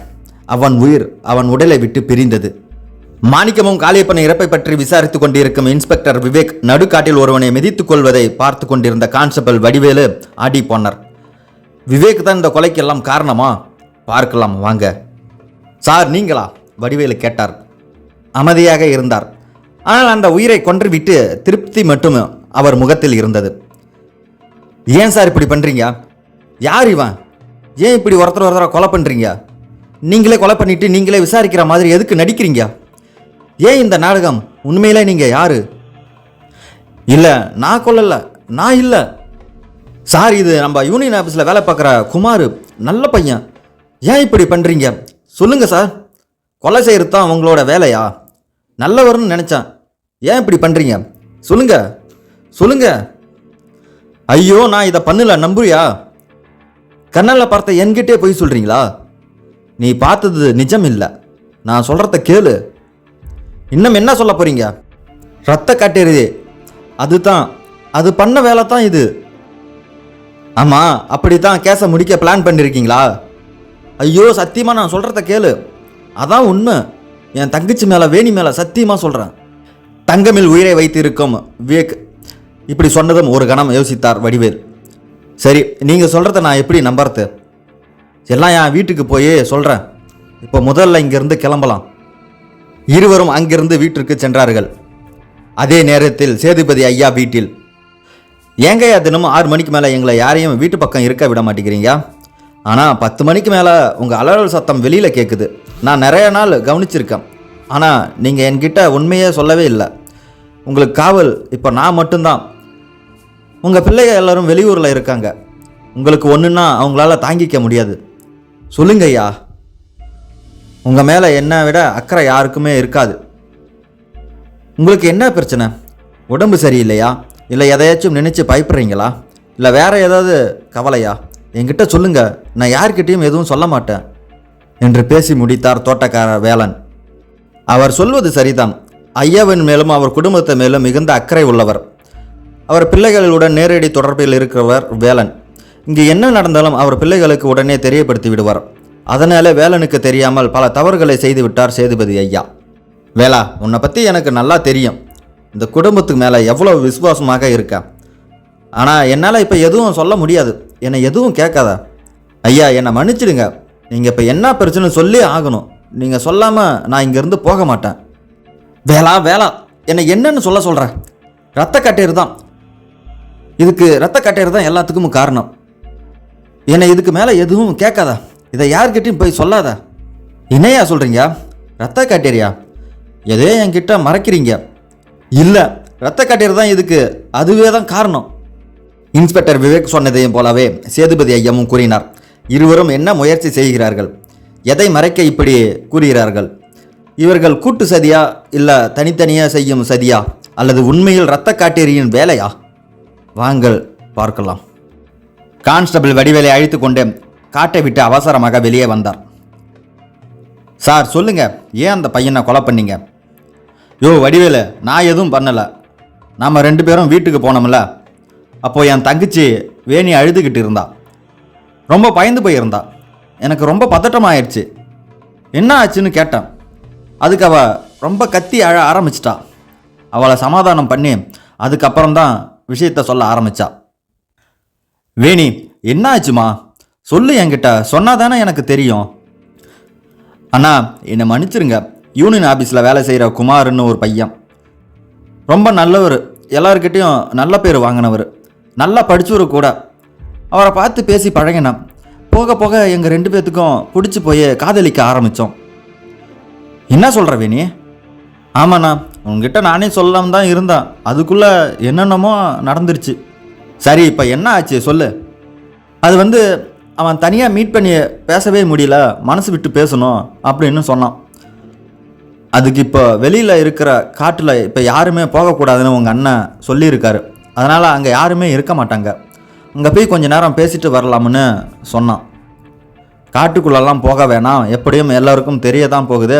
அவன் உயிர் அவன் உடலை விட்டு பிரிந்தது. மாணிக்கமும் காளியப்பன் இறப்பை பற்றி விசாரித்துக் கொண்டிருக்கும் இன்ஸ்பெக்டர் விவேக் நடுக்காட்டில் ஒருவனை மிதித்துக் கொள்வதை பார்த்து கொண்டிருந்த கான்ஸ்டபிள் வடிவேலு ஆடி போனார். விவேக் தான் இந்த கொலைக்கெல்லாம் காரணமா? பார்க்கலாம் வாங்க. சார், நீங்களா? வடிவேலு கேட்டார். அமைதியாக இருந்தார். ஆனால் அந்த உயிரை கொன்றுவிட்டு திருப்தி மட்டும் அவர் முகத்தில் இருந்தது. ஏன் சார் இப்படி பண்ணுறீங்க? யார் இவன்? ஏன் இப்படி ஒருத்தரை கொலை பண்ணுறீங்க? நீங்களே கொலை பண்ணிட்டு நீங்களே விசாரிக்கிற மாதிரி எதுக்கு நடிக்கிறீங்க? ஏன் இந்த நாடகம்? உண்மையிலே நீங்கள் யாரு? இல்லை, நான் கொல்லல, நான் இல்லை. சார், இது நம்ம யூனியன் ஆஃபீஸில் வேலை பார்க்குற குமார், நல்ல பையன். ஏன் இப்படி பண்ணுறீங்க? சொல்லுங்கள் சார். கொலை செய்கிறது தான் உங்களோட வேலையா? நல்லவர்னு நினச்சேன். ஏன் இப்படி பண்ணுறீங்க? சொல்லுங்க. ஐயோ, நான் இதை பண்ணல, நம்புறியா? கண்ணால் பார்த்த என்கிட்டே போய் சொல்கிறீங்களா? நீ பார்த்தது நிஜம் இல்லை. நான் சொல்கிறத கேளு. இன்னும் என்ன சொல்ல போகிறீங்க? ரத்த காட்டேருது, அதுதான், அது பண்ண வேலை தான் இது. ஆமாம், அப்படி தான் கேஸை முடிக்க பிளான் பண்ணியிருக்கீங்களா? ஐயோ, சத்தியமாக நான் சொல்கிறத கேளு. அதான் உண்மை. என் தங்கச்சி மேலே, வேணி மேலே சத்தியமாக சொல்கிறேன். தங்கமில் உயிரை வைத்திருக்கும் விவேக் இப்படி சொன்னதும் ஒரு கணம் யோசித்தார் வடிவேல். சரி, நீங்கள் சொல்கிறத நான் எப்படி நம்புறது? எல்லாம் என் வீட்டுக்கு போய் சொல்கிறேன். இப்போ முதல்ல இங்கேருந்து கிளம்பலாம். இருவரும் அங்கிருந்து வீட்டிற்கு சென்றார்கள். அதே நேரத்தில் சேதுபதி ஐயா வீட்டில். ஏங்கய்யா தினமும் 6 மணிக்கு மேலே எங்களை யாரையும் வீட்டு பக்கம் இருக்க விட மாட்டேங்கிறீங்க? ஆனால் 10 மணிக்கு மேலே உங்கள் அலறல் சத்தம் வெளியில் கேட்குது. நான் நிறைய நாள் கவனிச்சிருக்கேன். ஆனால் நீங்கள் என்கிட்ட உண்மையே சொல்லவே இல்லை. உங்களுக்கு காவல் இப்போ நான் மட்டும்தான். உங்கள் பிள்ளைங்க எல்லோரும் வெளியூரில் இருக்காங்க. உங்களுக்கு ஒன்றுன்னா அவங்களால தாங்கிக்க முடியாது. சொல்லுங்கய்யா. உங்கள் மேலே என்னை விட அக்கறை யாருக்குமே இருக்காது. உங்களுக்கு என்ன பிரச்சனை? உடம்பு சரியில்லையா? இல்லை எதையாச்சும் நினச்சி பயப்படுறீங்களா? இல்லை வேறு ஏதாவது கவலையா? என்கிட்ட சொல்லுங்க, நான் யார்கிட்டையும் எதுவும் சொல்ல மாட்டேன் என்று பேசி முடித்தார் தோட்டக்கார வேலன். அவர் சொல்வது சரிதான். ஐயாவின் மேலும் அவர் குடும்பத்தை மேலும் மிகுந்த அக்கறை உள்ளவர். அவர் பிள்ளைகளுடன் நேரடி தொடர்பில் இருக்கிறவர் வேலன். இங்கு என்ன நடந்தாலும் அவர் பிள்ளைகளுக்கு உடனே தெரியப்படுத்தி விடுவார். அதனால வேலனுக்கு தெரியாமல் பல தவறுகளை செய்து விட்டார் சேதுபதி ஐயா. வேலா, உன்னை பற்றி எனக்கு நல்லா தெரியும். இந்த குடும்பத்துக்கு மேலே எவ்வளோ விசுவாசமாக இருக்க. ஆனால் என்னால் இப்போ எதுவும் சொல்ல முடியாது. என்னை எதுவும் கேட்காத. ஐயா, என்னை மன்னிச்சிடுங்க. நீங்கள் இப்போ என்ன பிரச்சனை சொல்லி ஆகணும். நீங்கள் சொல்லாமல் நான் இங்கேருந்து போக மாட்டேன். வேலா, என்னை என்னன்னு சொல்கிறேன்? ரத்த கட்டேறு தான். இதுக்கு ரத்த கட்டேறு தான் எல்லாத்துக்கும் காரணம். என்னை இதுக்கு மேலே எதுவும் கேட்காத. இதை யார்கிட்டையும் போய் சொல்லாத. என்னையா சொல்கிறீங்க? ரத்த காட்டேரியா? எதே என்கிட்ட மறைக்கிறீங்க. இல்லை, ரத்த காட்டேரி தான் இதுக்கு, அதுவே தான் காரணம். இன்ஸ்பெக்டர் விவேக் சொன்னதையும் போலவே சேதுபதி ஐயாவும் கூறினார். இருவரும் என்ன முயற்சி செய்கிறார்கள்? எதை மறைக்க இப்படி கூறுகிறார்கள்? இவர்கள் கூட்டு சதியா இல்லை தனித்தனியாக செய்யும் சதியா அல்லது உண்மையில் இரத்த காட்டேரியின் வேலையா? வாங்கள் பார்க்கலாம். கான்ஸ்டபிள் வடிவேலை அழைத்து கொண்டு காட்டை விட்டு அவசரமாக வெளியே வந்தார். சார் சொல்லுங்க, ஏன் அந்த பையனை கொலை பண்ணீங்க? யோ வடிவேலு, நான் எதுவும் பண்ணலை. நாம் 2 பேரும் வீட்டுக்கு போனோம்ல, அப்போது என் தங்கச்சி வேணி அழுதுகிட்டு இருந்தா. ரொம்ப பயந்து போயிருந்தா. எனக்கு ரொம்ப பதட்டமாயிடுச்சு. என்ன ஆச்சுன்னு கேட்டேன். அதுக்கு அவள் ரொம்ப கத்தி அழ ஆரம்பிச்சிட்டா. அவளை சமாதானம் பண்ணி அதுக்கப்புறம்தான் விஷயத்த சொல்ல ஆரம்பித்தா. வேணி, என்ன ஆச்சுமா? சொல்லு, என்கிட்ட சொன்னாதானே எனக்கு தெரியும். அண்ணா, என்னை மன்னிச்சிருங்க. யூனியன் ஆஃபீஸில் வேலை செய்கிற குமார்னு ஒரு பையன், ரொம்ப நல்லவர், எல்லாருக்கிட்டையும் நல்ல பேர் வாங்கினவர், நல்லா படித்தவர் கூட. அவரை பார்த்து பேசி பழகினேன். போக போக எங்கள் 2 பேர்த்துக்கும் பிடிச்சி போய் காதலிக்க ஆரம்பித்தோம். என்ன சொல்கிற வேணி? ஆமாண்ணா, உங்ககிட்ட நானே சொல்லாம தான் இருந்தேன். அதுக்குள்ளே என்னென்னமோ நடந்துருச்சு. சரி, இப்போ என்ன ஆச்சு சொல்லு. அது அவன் தனியாக மீட் பண்ணி பேசவே முடியல, மனசு விட்டு பேசணும் அப்படின்னு சொன்னான். அதுக்கு இப்போ வெளியில் இருக்கிற காட்டில் இப்போ யாருமே போகக்கூடாதுன்னு உங்கள் அண்ணன் சொல்லியிருக்காரு. அதனால் அங்கே யாருமே இருக்க மாட்டாங்க. அங்கே போய் கொஞ்ச நேரம் பேசிட்டு வரலாம்னு சொன்னான். காட்டுக்குள்ளெல்லாம் போக வேணாம், எப்படியும் எல்லாருக்கும் தெரிய தான் போகுது,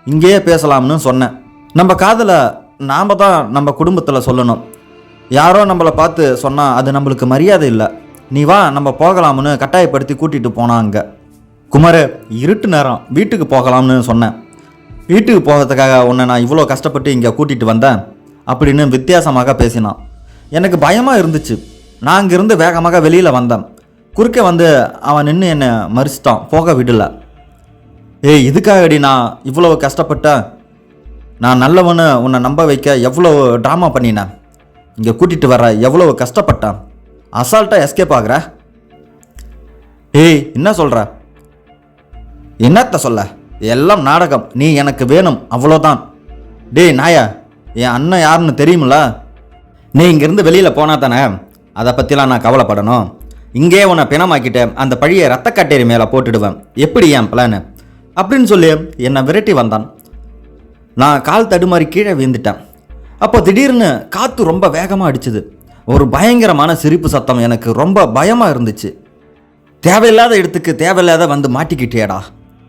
இங்கேயே பேசலாம்னு சொன்னேன். நம்ம காதலை நாம் தான் நம்ம குடும்பத்தில் சொல்லணும். யாரோ நம்மளை பார்த்து சொன்னால் அது நம்மளுக்கு மரியாதை இல்லை. நீ வா, நம்ம போகலாம்னு கட்டாயப்படுத்தி கூட்டிகிட்டு போனான். அங்கே குமார், இருட்டு நேரம், வீட்டுக்கு போகலாம்னு சொன்னேன். வீட்டுக்கு போகிறதுக்காக உன்னை நான் இவ்வளோ கஷ்டப்பட்டு இங்கே கூட்டிகிட்டு வந்தேன் அப்படின்னு வித்தியாசமாக பேசினான். எனக்கு பயமாக இருந்துச்சு. நான் அங்கிருந்து வேகமாக வெளியில் வந்தேன். குறுக்கே அவன் நின்று என்னை மறிச்சிட்டான், போக விடலை. ஏய், இதுக்காகடி நான் இவ்வளோ கஷ்டப்பட்டேன்? நான் நல்லவனு உன்னை நம்ப வைக்க எவ்வளோ ட்ராமா பண்ணினேன். இங்கே கூட்டிகிட்டு வர எவ்வளோ கஷ்டப்பட்டேன். அசால்ட்டாக எஸ்கேப் ஆகுற. ஏய், என்ன சொல்கிற? என்னத்த சொல்ல? எல்லாம் நாடகம். நீ எனக்கு வேணும், அவ்வளோதான். டேய் நாயா, என் அண்ணன் யாருன்னு தெரியுமில்ல? நீ இங்கேருந்து வெளியில் போனா தானே அதை பற்றிலாம் நான் கவலைப்படணும். இங்கே உன்னை பிணமாக்கிட்டு அந்த பழியை ரத்த கட்டேரி மேலே போட்டுடுவேன். எப்படி என் பிளானு அப்படின்னு சொல்லி என்னை விரட்டி வந்தான். நான் கால் தடுமாறி கீழே விழுந்துட்டேன். அப்போ திடீர்னு காற்று ரொம்ப வேகமாக அடிச்சுது. ஒரு பயங்கரமான சிரிப்பு சத்தம். எனக்கு ரொம்ப பயமாக இருந்துச்சு. தேவையில்லாத இடத்துக்கு தேவையில்லாத மாட்டிக்கிட்டேடா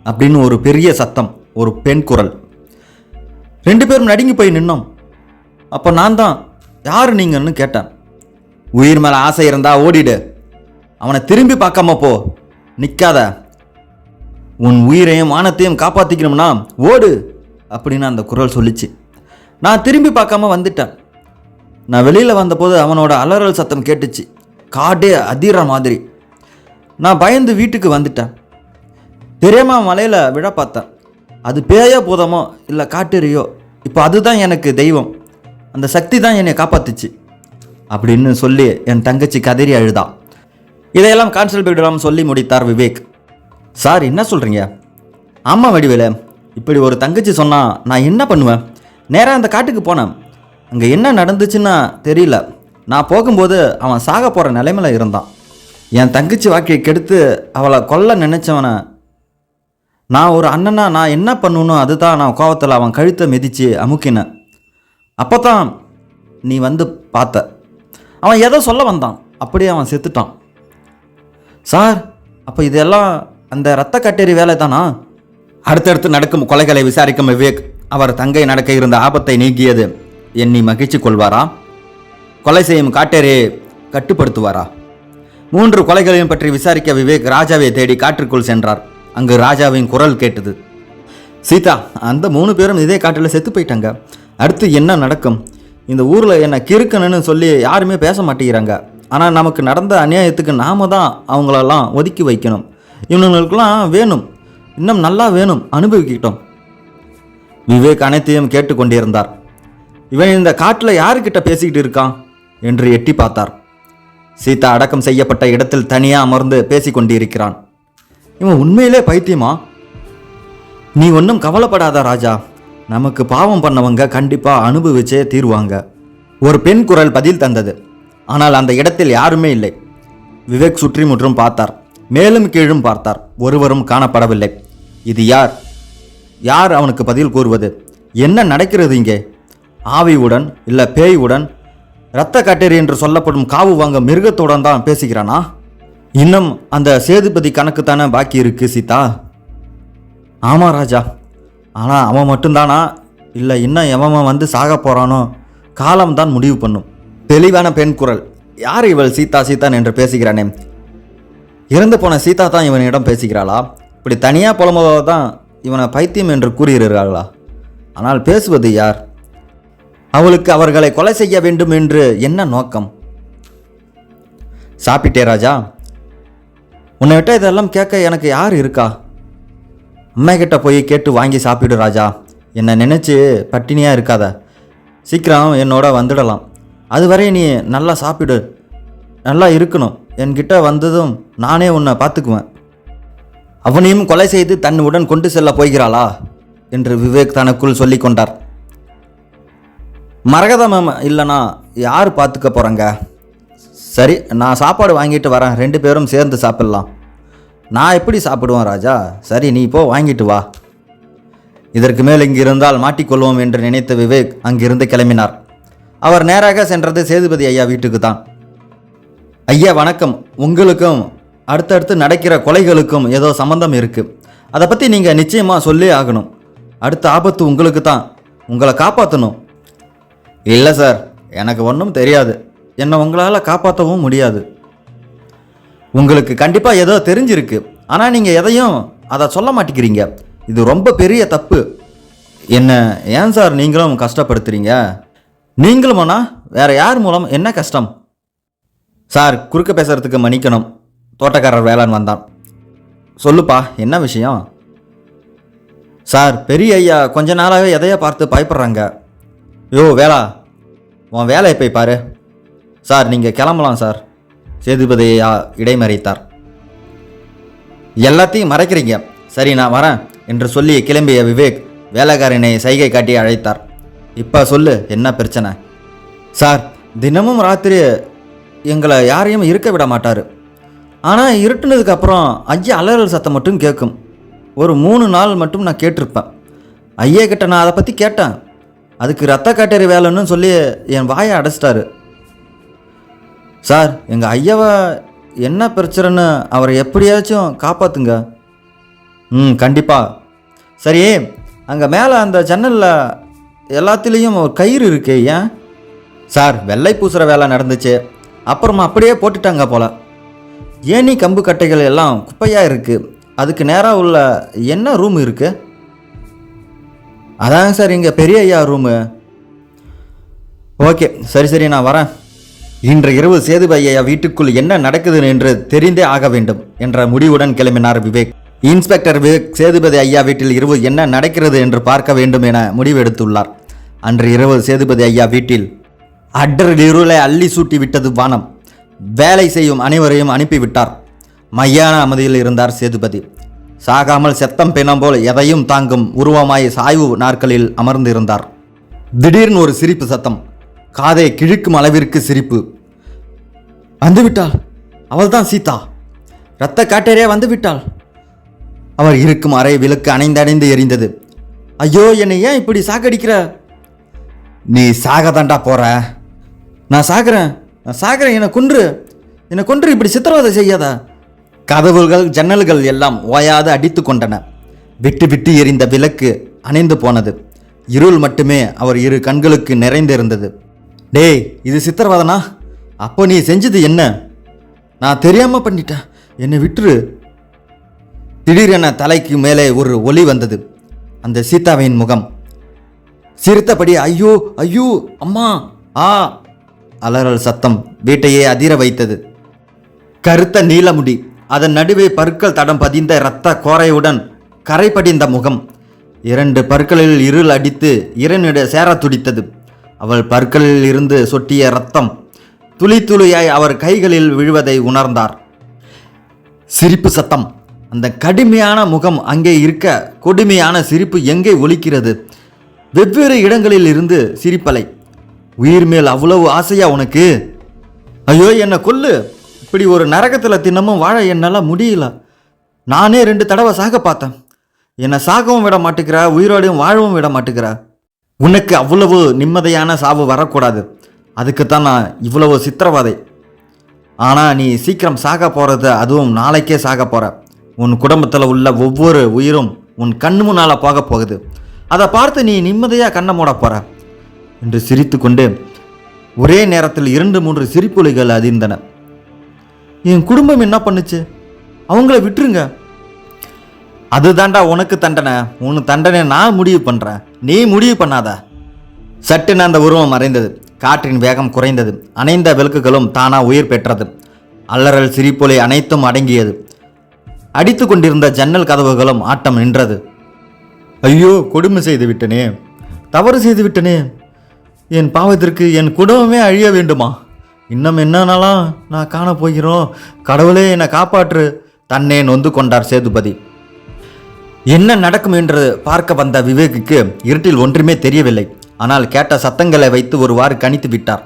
அப்படின்னு ஒரு பெரிய சத்தம், ஒரு பெண் குரல். 2 பேரும் நடுங்கி போய் நின்னோம். அப்போ நான் தான், யார் நீங்கன்னு கேட்டேன். உயிர் மேலே ஆசை இருந்தா ஓடிடு, அவனை திரும்பி பார்க்காம போ, நிற்காத, உன் உயிரையும் மானத்தையும் காப்பாற்றிக்கணும்னா ஓடு அப்படின்னு அந்த குரல் சொல்லிச்சு. நான் திரும்பி பார்க்காம வந்துட்டேன். நான் வெளியில் வந்தபோது அவனோட அலறல் சத்தம் கேட்டுச்சு, காடே அதிர மாதிரி. நான் பயந்து வீட்டுக்கு வந்துட்டேன். தெரியாமல் மலையில் விழ பார்த்தேன். அது பேயோ பூதமோ இல்லை காட்டேரியோ, இப்போ அதுதான் எனக்கு தெய்வம், அந்த சக்தி தான் என்னை காப்பாத்துச்சு அப்படின்னு சொல்லி என் தங்கச்சி கதறி அழுதா. இதையெல்லாம் கான்ஸ்டபிளிடம் சொல்லி முடித்தார் விவேக். சார், என்ன சொல்கிறீங்க? ஆமாம் வடிவேலு, இப்படி ஒரு தங்கச்சி சொன்னால் நான் என்ன பண்ணுவேன்? நேராக அந்த காட்டுக்கு போனேன். அங்கே என்ன நடந்துச்சுன்னா தெரியல. நான் போகும்போது அவன் சாக போகிற நிலைமையில் இருந்தான். என் தங்கச்சி வாழ்க்கையை கெடுத்து அவளை கொல்ல நினச்சவனை நான் ஒரு அண்ணனா நான் என்ன பண்ணணும், அதுதான் நான் கோவத்தில் அவன் கழுத்தை மிதித்து அமுக்கினேன். அப்போ தான் நீ பார்த்த. அவன் எதோ சொல்ல வந்தான், அப்படியே அவன் செத்துட்டான். சார், அப்போ இதெல்லாம் அந்த இரத்த கட்டேரி வேலை தானா? அடுத்தடுத்து நடக்கும் கொலைகளை விசாரிக்கும் விவேக் அவர் தங்கை நடக்க இருந்த ஆபத்தை நீக்கியது எண்ணி மகிழ்ச்சி கொள்வாரா? கொலை செய்யும் காட்டேரியை கட்டுப்படுத்துவாரா? 3 கொலைகளையும் பற்றி விசாரிக்க விவேக் ராஜாவை தேடி காற்றுக்குள் சென்றார். அங்கு ராஜாவின் குரல் கேட்டது. சீதா, அந்த 3 பேரும் இதே காட்டில் செத்து போயிட்டாங்க. அடுத்து என்ன நடக்கும்? இந்த ஊரில் என்ன கிறுக்கணுன்னு சொல்லி யாருமே பேச மாட்டேங்கிறாங்க. ஆனால் நமக்கு நடந்த அநியாயத்துக்கு நாம தான் அவங்களெல்லாம் ஒதுக்கி வைக்கணும். இவனுங்களுக்கெல்லாம் வேணும், இன்னும் நல்லா வேணும், அனுபவிக்கிட்டோம். விவேக் அனைத்தையும் கேட்டுக்கொண்டிருந்தார். இவன் இந்த காட்டில் யாருக்கிட்ட பேசிக்கிட்டு இருக்கான் என்று எட்டி பார்த்தார். சீதா அடக்கம் செய்யப்பட்ட இடத்தில் தனியாக அமர்ந்து பேசி கொண்டிருக்கிறான். இவன் உண்மையிலே பைத்தியமா? நீ ஒன்றும் கவலைப்படாத ராஜா, நமக்கு பாவம் பண்ணவங்க கண்டிப்பாக அனுபவிச்சே தீர்வாங்க. ஒரு பெண் குரல் பதில் தந்தது. ஆனால் அந்த இடத்தில் யாருமே இல்லை. விவேக் சுற்றி முற்றும் பார்த்தார். மேலும் கீழும் பார்த்தார். ஒருவரும் காணப்படவில்லை. இது யார்? யார் அவனுக்கு பதில் கூறுவது? என்ன நடக்கிறது இங்கே? ஆவியுடன் இல்லை பேயுடன், இரத்த கட்டேரி என்று சொல்லப்படும் காவு வாங்க மிருகத்துடன் தான் பேசுகிறானா? இன்னும் அந்த சேதுபதி கணக்கு தானே பாக்கி இருக்கு சீதா. ஆமாம் ராஜா, ஆனால் அவன் மட்டும்தானா இல்லை இன்னும் எவன் வந்து சாக போகிறானோ? காலம்தான் முடிவு பண்ணும். தெளிவான பெண் குரல். யார் இவள் சீதா சீதான் என்று பேசுகிறானே? இறந்து போன சீதா தான் இவனிடம் பேசுகிறாளா? இப்படி தனியாக புலம்புவதாக தான் இவனை பைத்தியம் என்று கூறுகிறார்களா? ஆனால் பேசுவது யார்? அவளுக்கு அவர்களை கொலை செய்ய வேண்டும் என்று என்ன நோக்கம்? சாப்பிட்டே ராஜா? உன்னை விட்ட இதெல்லாம் கேட்க எனக்கு யார் இருக்கா? அம்மா கிட்ட போய் கேட்டு வாங்கி சாப்பிடு ராஜா. என்னை நினச்சி பட்டினியாக இருக்காத. சீக்கிரம் என்னோட வந்துடலாம். அதுவரை நீ நல்லா சாப்பிடு, நல்லா இருக்கணும். என்கிட்ட வந்ததும் நானே உன்னை பார்த்துக்குவேன். அவனையும் கொலை செய்து தன்னுடன் கொண்டு செல்ல போகிறாளா என்று விவேக் தனக்குள் சொல்லி கொண்டார். மரகதம் இல்லைனா யார் பார்த்துக்க போகிறாங்க? சரி, நான் சாப்பாடு வாங்கிட்டு வரேன், 2 பேரும் சேர்ந்து சாப்பிட்லாம். நான் எப்படி சாப்பிடுவேன் ராஜா? சரி, நீ போ, வாங்கிட்டு வா. இதற்கு மேல் இங்கிருந்தால் மாட்டிக்கொள்வோம் என்று நினைத்த விவேக் அங்கிருந்து கிளம்பினார். அவர் நேராக சென்றது சேதுபதி ஐயா வீட்டுக்கு தான். ஐயா வணக்கம். உங்களுக்கும் அடுத்தடுத்து நடக்கிற கொலைகளுக்கும் ஏதோ சம்பந்தம் இருக்குது. அதை பற்றி நீங்கள் நிச்சயமாக சொல்லி ஆகணும். அடுத்த ஆபத்து உங்களுக்கு தான். உங்களை காப்பாற்றணும். இல்லை சார், எனக்கு ஒன்றும் தெரியாது. என்னை உங்களால் காப்பாற்றவும் முடியாது. உங்களுக்கு கண்டிப்பாக ஏதோ தெரிஞ்சிருக்கு, ஆனால் நீங்கள் எதையும் அதை சொல்ல மாட்டேங்கிறீங்க. இது ரொம்ப பெரிய தப்பு. என்ன ஏன் சார் நீங்களும் கஷ்டப்படுத்துறீங்க? நீங்களுமாண்ணா? வேற யார் மூலம் என்ன கஷ்டம்? சார், குறுக்க பேசுறதுக்கு மன்னிக்கணும். தோட்டக்காரர் வேளாண் வந்தான். சொல்லுப்பா, என்ன விஷயம்? சார், பெரிய ஐயா கொஞ்ச நாளாகவே எதையா பார்த்து பயப்படுறாங்க. யோ வேளா, உன் வேலையை போய் பாரு. சார், நீங்கள் கிளம்பலாம் சார். சேதுபதி ஐயா இடைமறித்தார். எல்லாத்தையும் மறைக்கிறீங்க. சரி, நான் வரேன் என்று சொல்லி கிளம்பிய விவேக் வேலைக்காரனை சைகை காட்டி அழைத்தார். இப்போ சொல்லு, என்ன பிரச்சனை? சார், தினமும் ராத்திரி எங்களை யாரையும் இருக்க விட மாட்டார். ஆனால் இருட்டுனதுக்கு அப்புறம் ஐயா அலறல் சத்தம் மட்டும் கேட்கும். ஒரு 3 நாள் மட்டும் நான் கேட்டிருப்பேன். ஐயா கிட்ட நான் அதை பற்றி கேட்டேன். அதுக்கு ரத்த காட்டேரி வேலைன்னு சொல்லி என் வாயை அடைச்சிட்டாரு. சார், எங்கள் ஐயாவை என்ன பிரச்சனைன்னு அவரை எப்படியாச்சும் காப்பாற்றுங்க. கண்டிப்பாக. சரி, அங்கே மேலே அந்த ஜன்னலில் எல்லாத்துலேயும் ஒரு கயிறு இருக்கு. ஏன்? சார், வெள்ளை பூசுகிற வேலை நடந்துச்சு, அப்புறமா அப்படியே போட்டுட்டாங்க போல. ஏணி கம்பு கட்டைகள் எல்லாம் குப்பையாக இருக்குது. அதுக்கு நேராக உள்ள என்ன ரூம் இருக்குது? அதாங்க சார் இங்கே பெரிய ஐயா ரூமு. ஓகே, சரி, நான் வரேன். இன்று இரவு சேதுபதி ஐயா வீட்டுக்குள் என்ன நடக்குது என்று தெரிந்தே ஆக வேண்டும் என்ற முடிவுடன் கிளம்பினார் விவேக். இன்ஸ்பெக்டர் விவேக் சேதுபதி ஐயா வீட்டில் இரவு என்ன நடக்கிறது என்று பார்க்க வேண்டும் என முடிவெடுத்துள்ளார். அன்று இரவு சேதுபதி ஐயா வீட்டில் அடர் இருளை அள்ளி சூட்டி விட்டது வானம். வேலை செய்யும் அனைவரையும் அனுப்பிவிட்டார். மையான அமைதியில் இருந்தார் சேதுபதி. சாகாமல் செத்தம் பிணம் போல் எதையும் தாங்கும் உருவமாய் சாய்வு நாற்களில் அமர்ந்திருந்தார். திடீர்னு ஒரு சிரிப்பு சத்தம். காதை கிழிக்கும் அளவிற்கு சிரிப்பு. வந்துவிட்டாள், அவள்தான் சீதா. இரத்த காட்டேரியா வந்துவிட்டாள். அவர் இருக்கும் அறை விளக்கு அணைந்து எரிந்தது. ஐயோ, என்னை ஏன் இப்படி சாகடிக்கிற? நீ சாகதாண்டா போற. நான் சாகிறேன். என்னை கொன்று இப்படி சித்திரவதை செய்யாத. கதவுகள் ஜன்னல்கள் எல்லாம் ஓயாது அடித்து கொண்டன. விட்டு எரிந்த விளக்கு அணைந்து போனது. இருள் மட்டுமே அவர் 2 கண்களுக்கு நிறைந்திருந்தது. டேய், இது சித்திரவதனா? அப்போ நீ செஞ்சது என்ன? நான் தெரியாம பண்ணிட்டேன், என்னை விட்டுரு. திடீரென தலைக்கு மேலே ஒரு ஒளி வந்தது. அந்த சீதாவின் முகம். சிரித்தபடி ஐயோ ஐயோ அம்மா ஆ அலறல் சத்தம் வீட்டையே அதிர வைத்தது. கருத்த நீலமுடி, அதன் நடுவே பற்கள் தடம் பதிந்த இரத்த கோரையுடன் கரை படிந்த முகம். 2 பற்களில் இருள் அடித்து இரணிட சேர துடித்தது. அவள் பற்களில் இருந்து சொட்டிய இரத்தம் துளி துளியாய் அவர் கைகளில் விழுவதை உணர்ந்தார். சிரிப்பு சத்தம். அந்த கடுமையான முகம் அங்கே இருக்க கொடுமையான சிரிப்பு எங்கே ஒலிக்கிறது? வெவ்வேறு இடங்களில் இருந்து சிரிப்பலை. உயிர் மேல் அவ்வளவு ஆசையா உனக்கு? ஐயோ, என்னை கொல்லு. இப்படி ஒரு நரகத்தில் தினமும் வாழ என்னால் முடியல. நானே 2 தடவை சாக பார்த்தேன். என்னை சாகவும் விட மாட்டேங்கிற, உயிரோடையும் வாழவும் விட மாட்டேங்கிற. உனக்கு அவ்வளவு நிம்மதியான சாவு வரக்கூடாது, அதுக்குத்தான் நான் இவ்வளவு சித்திரவதை. ஆனால் நீ சீக்கிரம் சாக போகிறது, அதுவும் நாளைக்கே சாக போகிற. உன் குடும்பத்தில் உள்ள ஒவ்வொரு உயிரும் உன் கண்ணு முன்னால் போக போகுது. அதை பார்த்து நீ நிம்மதியாக கண்ணை மூட போகிற என்று சிரித்து கொண்டு ஒரே நேரத்தில் 2-3 சிரிப்பொலிகள் அதிர்ந்தன. என் குடும்பம் என்ன பண்ணுச்சு? அவங்கள விட்டுருங்க. அதுதாண்டா உனக்கு தண்டனை. உன் தண்டனை நான் முடிவு பண்ணுறேன், நீ முடிவு பண்ணாத. சட்டுன்னு அந்த உருவம் மறைந்தது. காற்றின் வேகம் குறைந்தது. அணைந்த விளக்குகளும் தானா உயிர் பெற்றது. அல்லறல் சிரிப்பொலி அனைத்தும் அடங்கியது. அடித்து கொண்டிருந்த ஜன்னல் கதவுகளும் ஆட்டம் நின்றது. ஐயோ, கொடுமை செய்து விட்டனே, தவறு செய்து விட்டனே. என் பாவத்திற்கு என் குடும்பமே அழிய வேண்டுமா? இன்னும் என்னன்னாலாம் நான் காண போகிறோம். கடவுளே என்னை காப்பாற்று. தன்னே நொந்து கொண்டார் சேதுபதி. என்ன நடக்கும் என்று பார்க்க வந்த விவேக்குக்கு இருட்டில் ஒன்றுமே தெரியவில்லை. ஆனால் கேட்ட சத்தங்களை வைத்து ஒருவாறு கணித்து விட்டார்.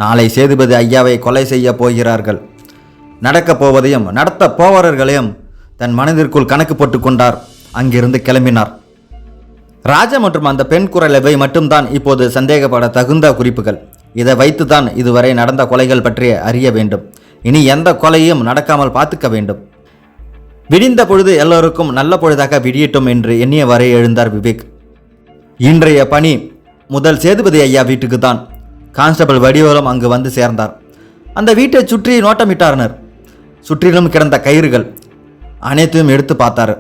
நாளை சேதுபதி ஐயாவை கொலை செய்ய போகிறார்கள். நடக்கப் போவதையும் நடத்த போவர்களையும் தன் மனதிற்குள் கணக்கு போட்டு கொண்டார். அங்கிருந்து கிளம்பினார். ராஜா மற்றும் அந்த பெண் குரல் இவை மட்டும்தான் இப்போது சந்தேகப்பட தகுந்த குறிப்புகள். இதை வைத்துதான் இதுவரை நடந்த கொலைகள் பற்றி அறிய வேண்டும். இனி எந்த கொலையும் நடக்காமல் பார்த்துக்க வேண்டும். விடிந்த பொழுது எல்லோருக்கும் நல்ல பொழுதாக விடியட்டும் என்று எண்ணியவரை எழுந்தார் விவேக். இன்றைய பணி முதல் சேதுபதி ஐயா வீட்டுக்கு தான். கான்ஸ்டபிள் வடிவலம் அங்கு வந்து சேர்ந்தார். அந்த வீட்டை சுற்றி நோட்டமிட்டார்னர். சுற்றிலும் கிடந்த கயிறுகள் அனைத்தையும் எடுத்து பார்த்தார்.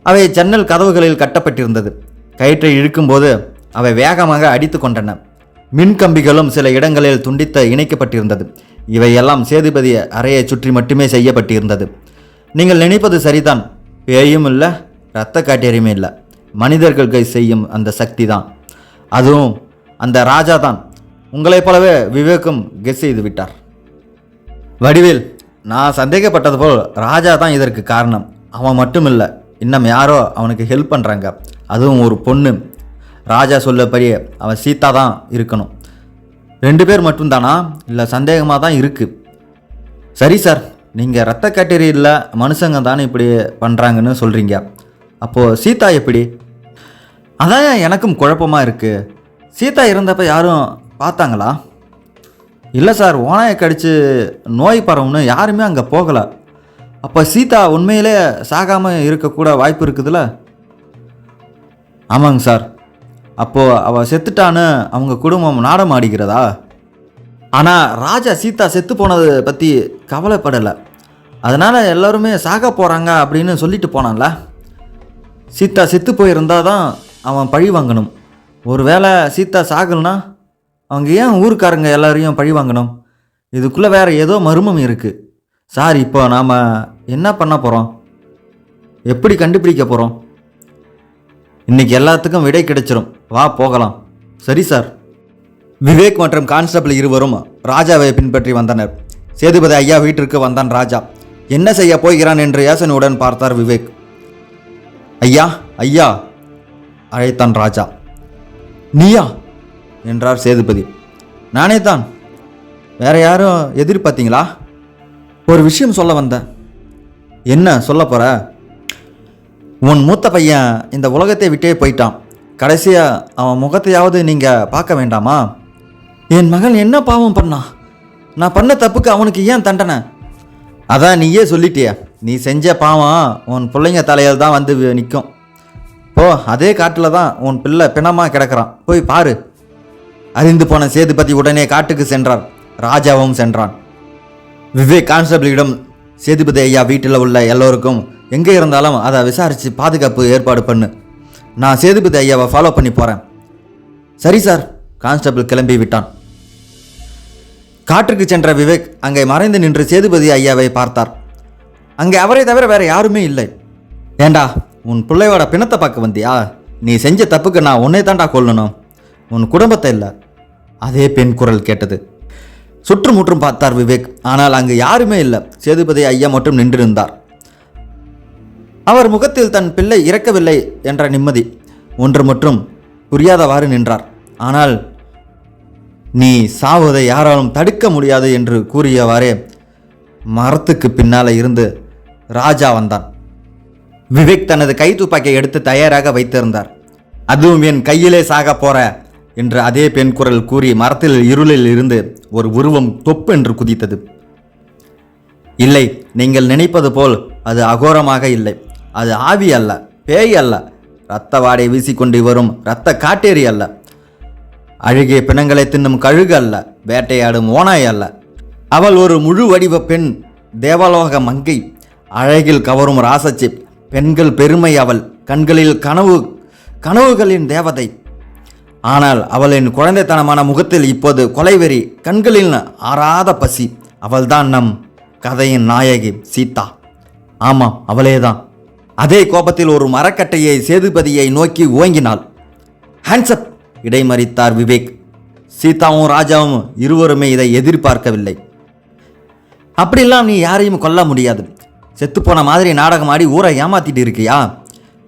அவை ஜன்னல் கதவுகளில் கட்டப்பட்டிருந்தது. கயிற்றை இழுக்கும்போது அவை வேகமாக அடித்து கொண்டன. மின்கம்பிகளும் சில இடங்களில் துண்டித்து இணைக்கப்பட்டிருந்தது. இவையெல்லாம் சேதுபதி அறையை சுற்றி மட்டுமே செய்யப்பட்டிருந்தது. நீங்கள் நினைப்பது சரிதான். பேயும் இல்லை, இரத்த காட்டேரியுமே இல்லை. மனிதர்களுக்கு செய்யும் அந்த சக்தி தான். அதுவும் அந்த ராஜா தான். உங்களைப் போலவே விவேக்கும் கெஸ் செய்து விட்டார். வடிவேல், நான் சந்தேகப்பட்டது போல் ராஜா தான் இதற்கு காரணம். அவன் மட்டும் இல்லை, இன்னும் யாரோ அவனுக்கு ஹெல்ப் பண்ணுறாங்க. அதுவும் ஒரு பொண்ணு. ராஜா சொல்லபடி அவன் சீதா தான் இருக்கணும். 2 பேர் மட்டும்தானா? இல்லை சந்தேகமாக தான் இருக்குது. சரி சார், நீங்கள் ரத்த கேட்டரி இல்லை மனுஷங்க தானே இப்படி பண்ணுறாங்கன்னு சொல்கிறீங்க. அப்போது சீதா எப்படி? அதான் எனக்கும் குழப்பமாக இருக்குது. சீதா இருந்தப்போ யாரும் பார்த்தாங்களா? இல்லை சார், ஓனாயை கடித்து நோய் பரவுன்னு யாருமே அங்கே போகலை. அப்போ சீதா உண்மையிலே சாகாமல் இருக்கக்கூட வாய்ப்பு இருக்குதுல்ல? ஆமாங்க சார். அப்போது அவள் செத்துட்டான்னு அவங்க குடும்பம் நாடம் ஆடிக்கிறதா? ஆனால் ராஜா சீதா செத்து போனதை பற்றி கவலைப்படலை. அதனால் எல்லோருமே சாக போகிறாங்க அப்படின்னு சொல்லிட்டு போனான்ல. சீதா செத்து போயிருந்தால் தான் அவன் பழி வாங்கணும். ஒருவேளை சீதா சாகலைன்னா அவங்க ஏன் ஊருக்காரங்க எல்லாரையும் பழி வாங்கணும்? இதுக்குள்ளே வேறு ஏதோ மர்மம் இருக்குது சார். இப்போ நாம் என்ன பண்ண போகிறோம்? எப்படி கண்டுபிடிக்க போகிறோம்? இன்றைக்கி எல்லாத்துக்கும் விடை கிடைச்சிரும். வா போகலாம். சரி சார். விவேக் மற்றும் கான்ஸ்டபிள் இருவரும் ராஜாவை பின்பற்றி வந்தனர். சேதுபதி ஐயா வீட்டிற்கு வந்தான் ராஜா. என்ன செய்ய போகிறான் என்று யோசனையுடன் பார்த்தார் விவேக். ஐயா ஐயா அழைத்தான் ராஜா. நீயா என்றார் சேதுபதி. நானே தான். வேற யாரும் எதிர்பார்த்தீங்களா? ஒரு விஷயம் சொல்ல வந்தேன். என்ன சொல்ல போற? உன் மூத்த பையன் இந்த உலகத்தை விட்டே போயிட்டான். கடைசியாக அவன் முகத்தையாவது நீங்கள் பார்க்க வேண்டாமா? என் மகன் என்ன பாவம் பண்ணான்? நான் பண்ண தப்புக்கு அவனுக்கு ஏன் தண்டனை? அதான் நீயே சொல்லிட்டிய. நீ செஞ்ச பாவம் உன் பிள்ளைங்க தலையில் தான் வந்து நிற்கும். போ, அதே காட்டில் தான் உன் பிள்ளை பிணமாக கிடக்கிறான். போய் பாரு. அறிந்து போன சேதுபதி உடனே காட்டுக்கு சென்றார். ராஜாவும் சென்றான். விவேக் கான்ஸ்டபிளிடம், சேதுபதி ஐயா வீட்டில் உள்ள எல்லோருக்கும் எங்கே இருந்தாலும் அதை விசாரித்து பாதுகாப்பு ஏற்பாடு பண்ணு. நான் சேதுபதி ஐயாவை ஃபாலோ பண்ணி போகிறேன். சரி சார். கான்ஸ்டபிள் கிளம்பி விட்டான். காட்டுக்கு சென்ற விவேக் அங்கே மறைந்து நின்று சேதுபதி ஐயாவை பார்த்தார். அங்கே அவரை தவிர வேற யாருமே இல்லை. ஏண்டா, உன் பிள்ளையோட பிணத்தை பார்க்க வந்தியா? நீ செஞ்ச தப்புக்கு நான் உன்னை தாண்டா கொல்லணும், உன் குடும்பத்தை இல்லை. அதே பெண் குரல் கேட்டது. சுற்றுமுற்றும் பார்த்தார் விவேக். ஆனால் அங்கு யாருமே இல்லை. சேதுபதி ஐயா மட்டும் நின்றிருந்தார். அவர் முகத்தில் தன் பிள்ளை இறக்கவில்லை என்ற நிம்மதி ஒன்று மட்டும் புரியாதவாறு நின்றார். ஆனால் நீ சாவதை யாராலும் தடுக்க முடியாது என்று கூறியவாறே மரத்துக்கு பின்னால் இருந்து ராஜா வந்தான். விவேக் தனது கை துப்பாக்கியை எடுத்து தயாராக வைத்திருந்தார். அதுவும் என் கையிலே சாக போற என்று அதே பெண் குரல் கூறி மரத்தில் இருளில் இருந்து ஒரு உருவம் தொப்பு என்று குதித்தது. இல்லை, நீங்கள் நினைப்பது போல் அது அகோரமாக இல்லை. அது ஆவி அல்ல, பேய் அல்ல, இரத்த வாடை வீசிக்கொண்டு வரும் இரத்த காட்டேரி அல்ல, அழுகிய பிணங்களை தின்னும் கழுகு அல்ல, வேட்டையாடும் ஓனாய் அல்ல. அவள் ஒரு முழு வடிவ பெண், தேவலோக மங்கை, அழகில் கவரும் ராசச்சி, பெண்கள் பெருமை. அவள் கண்களில் கனவுகளின் தேவதை. ஆனால் அவளின் குழந்தைத்தனமான முகத்தில் இப்போது கொலைவெறி, கண்களில் ஆறாத பசி. அவள்தான் நம் கதையின் நாயகி சீதா. ஆமாம், அவளேதான். அதே கோபத்தில் ஒரு மரக்கட்டையை சேதுபதியை நோக்கி ஓங்கினாள். ஹேண்ட்ஸ்அப்! இடைமறித்தார் விவேக். சீதாவும் ராஜாவும் இருவருமே இதை எதிர்பார்க்கவில்லை. அப்படிலாம் நீ யாரையும் கொல்ல முடியாது. செத்துப்போன மாதிரி நாடகம் ஆடி ஊரை ஏமாத்திட்டு இருக்கியா?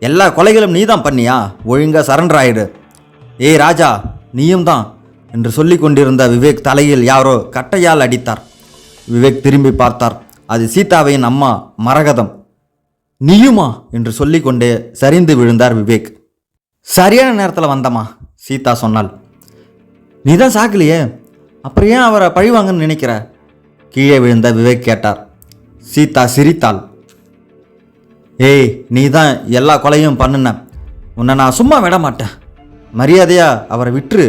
எல்லா கொலைகளும் நீதான் பண்ணியா? ஒழுங்கா சரண்டர் ஆயிடு. ஏய் ராஜா, நீயும் தான் என்று சொல்லி கொண்டிருந்த விவேக் தலையில் யாரோ கட்டையால் அடித்தார். விவேக் திரும்பி பார்த்தார். அது சீதாவின் அம்மா மரகதம். நீயுமா என்று சொல்லிக்கொண்டே சரிந்து விழுந்தார் விவேக். சரியான நேரத்தில் வந்தம்மா, சீதா சொன்னாள். நீ தான் சாக்கலையே, அப்புறம் ஏன் அவரை பழிவாங்கன்னு நினைக்கிற? கீழே விழுந்த விவேக் கேட்டார். சீதா சிரித்தாள். ஏய், நீ தான் எல்லா கொலையும் பண்ணுன. உன்னை நான் சும்மா விட மாட்டேன். மரியாதையா அவரை விட்டுரு.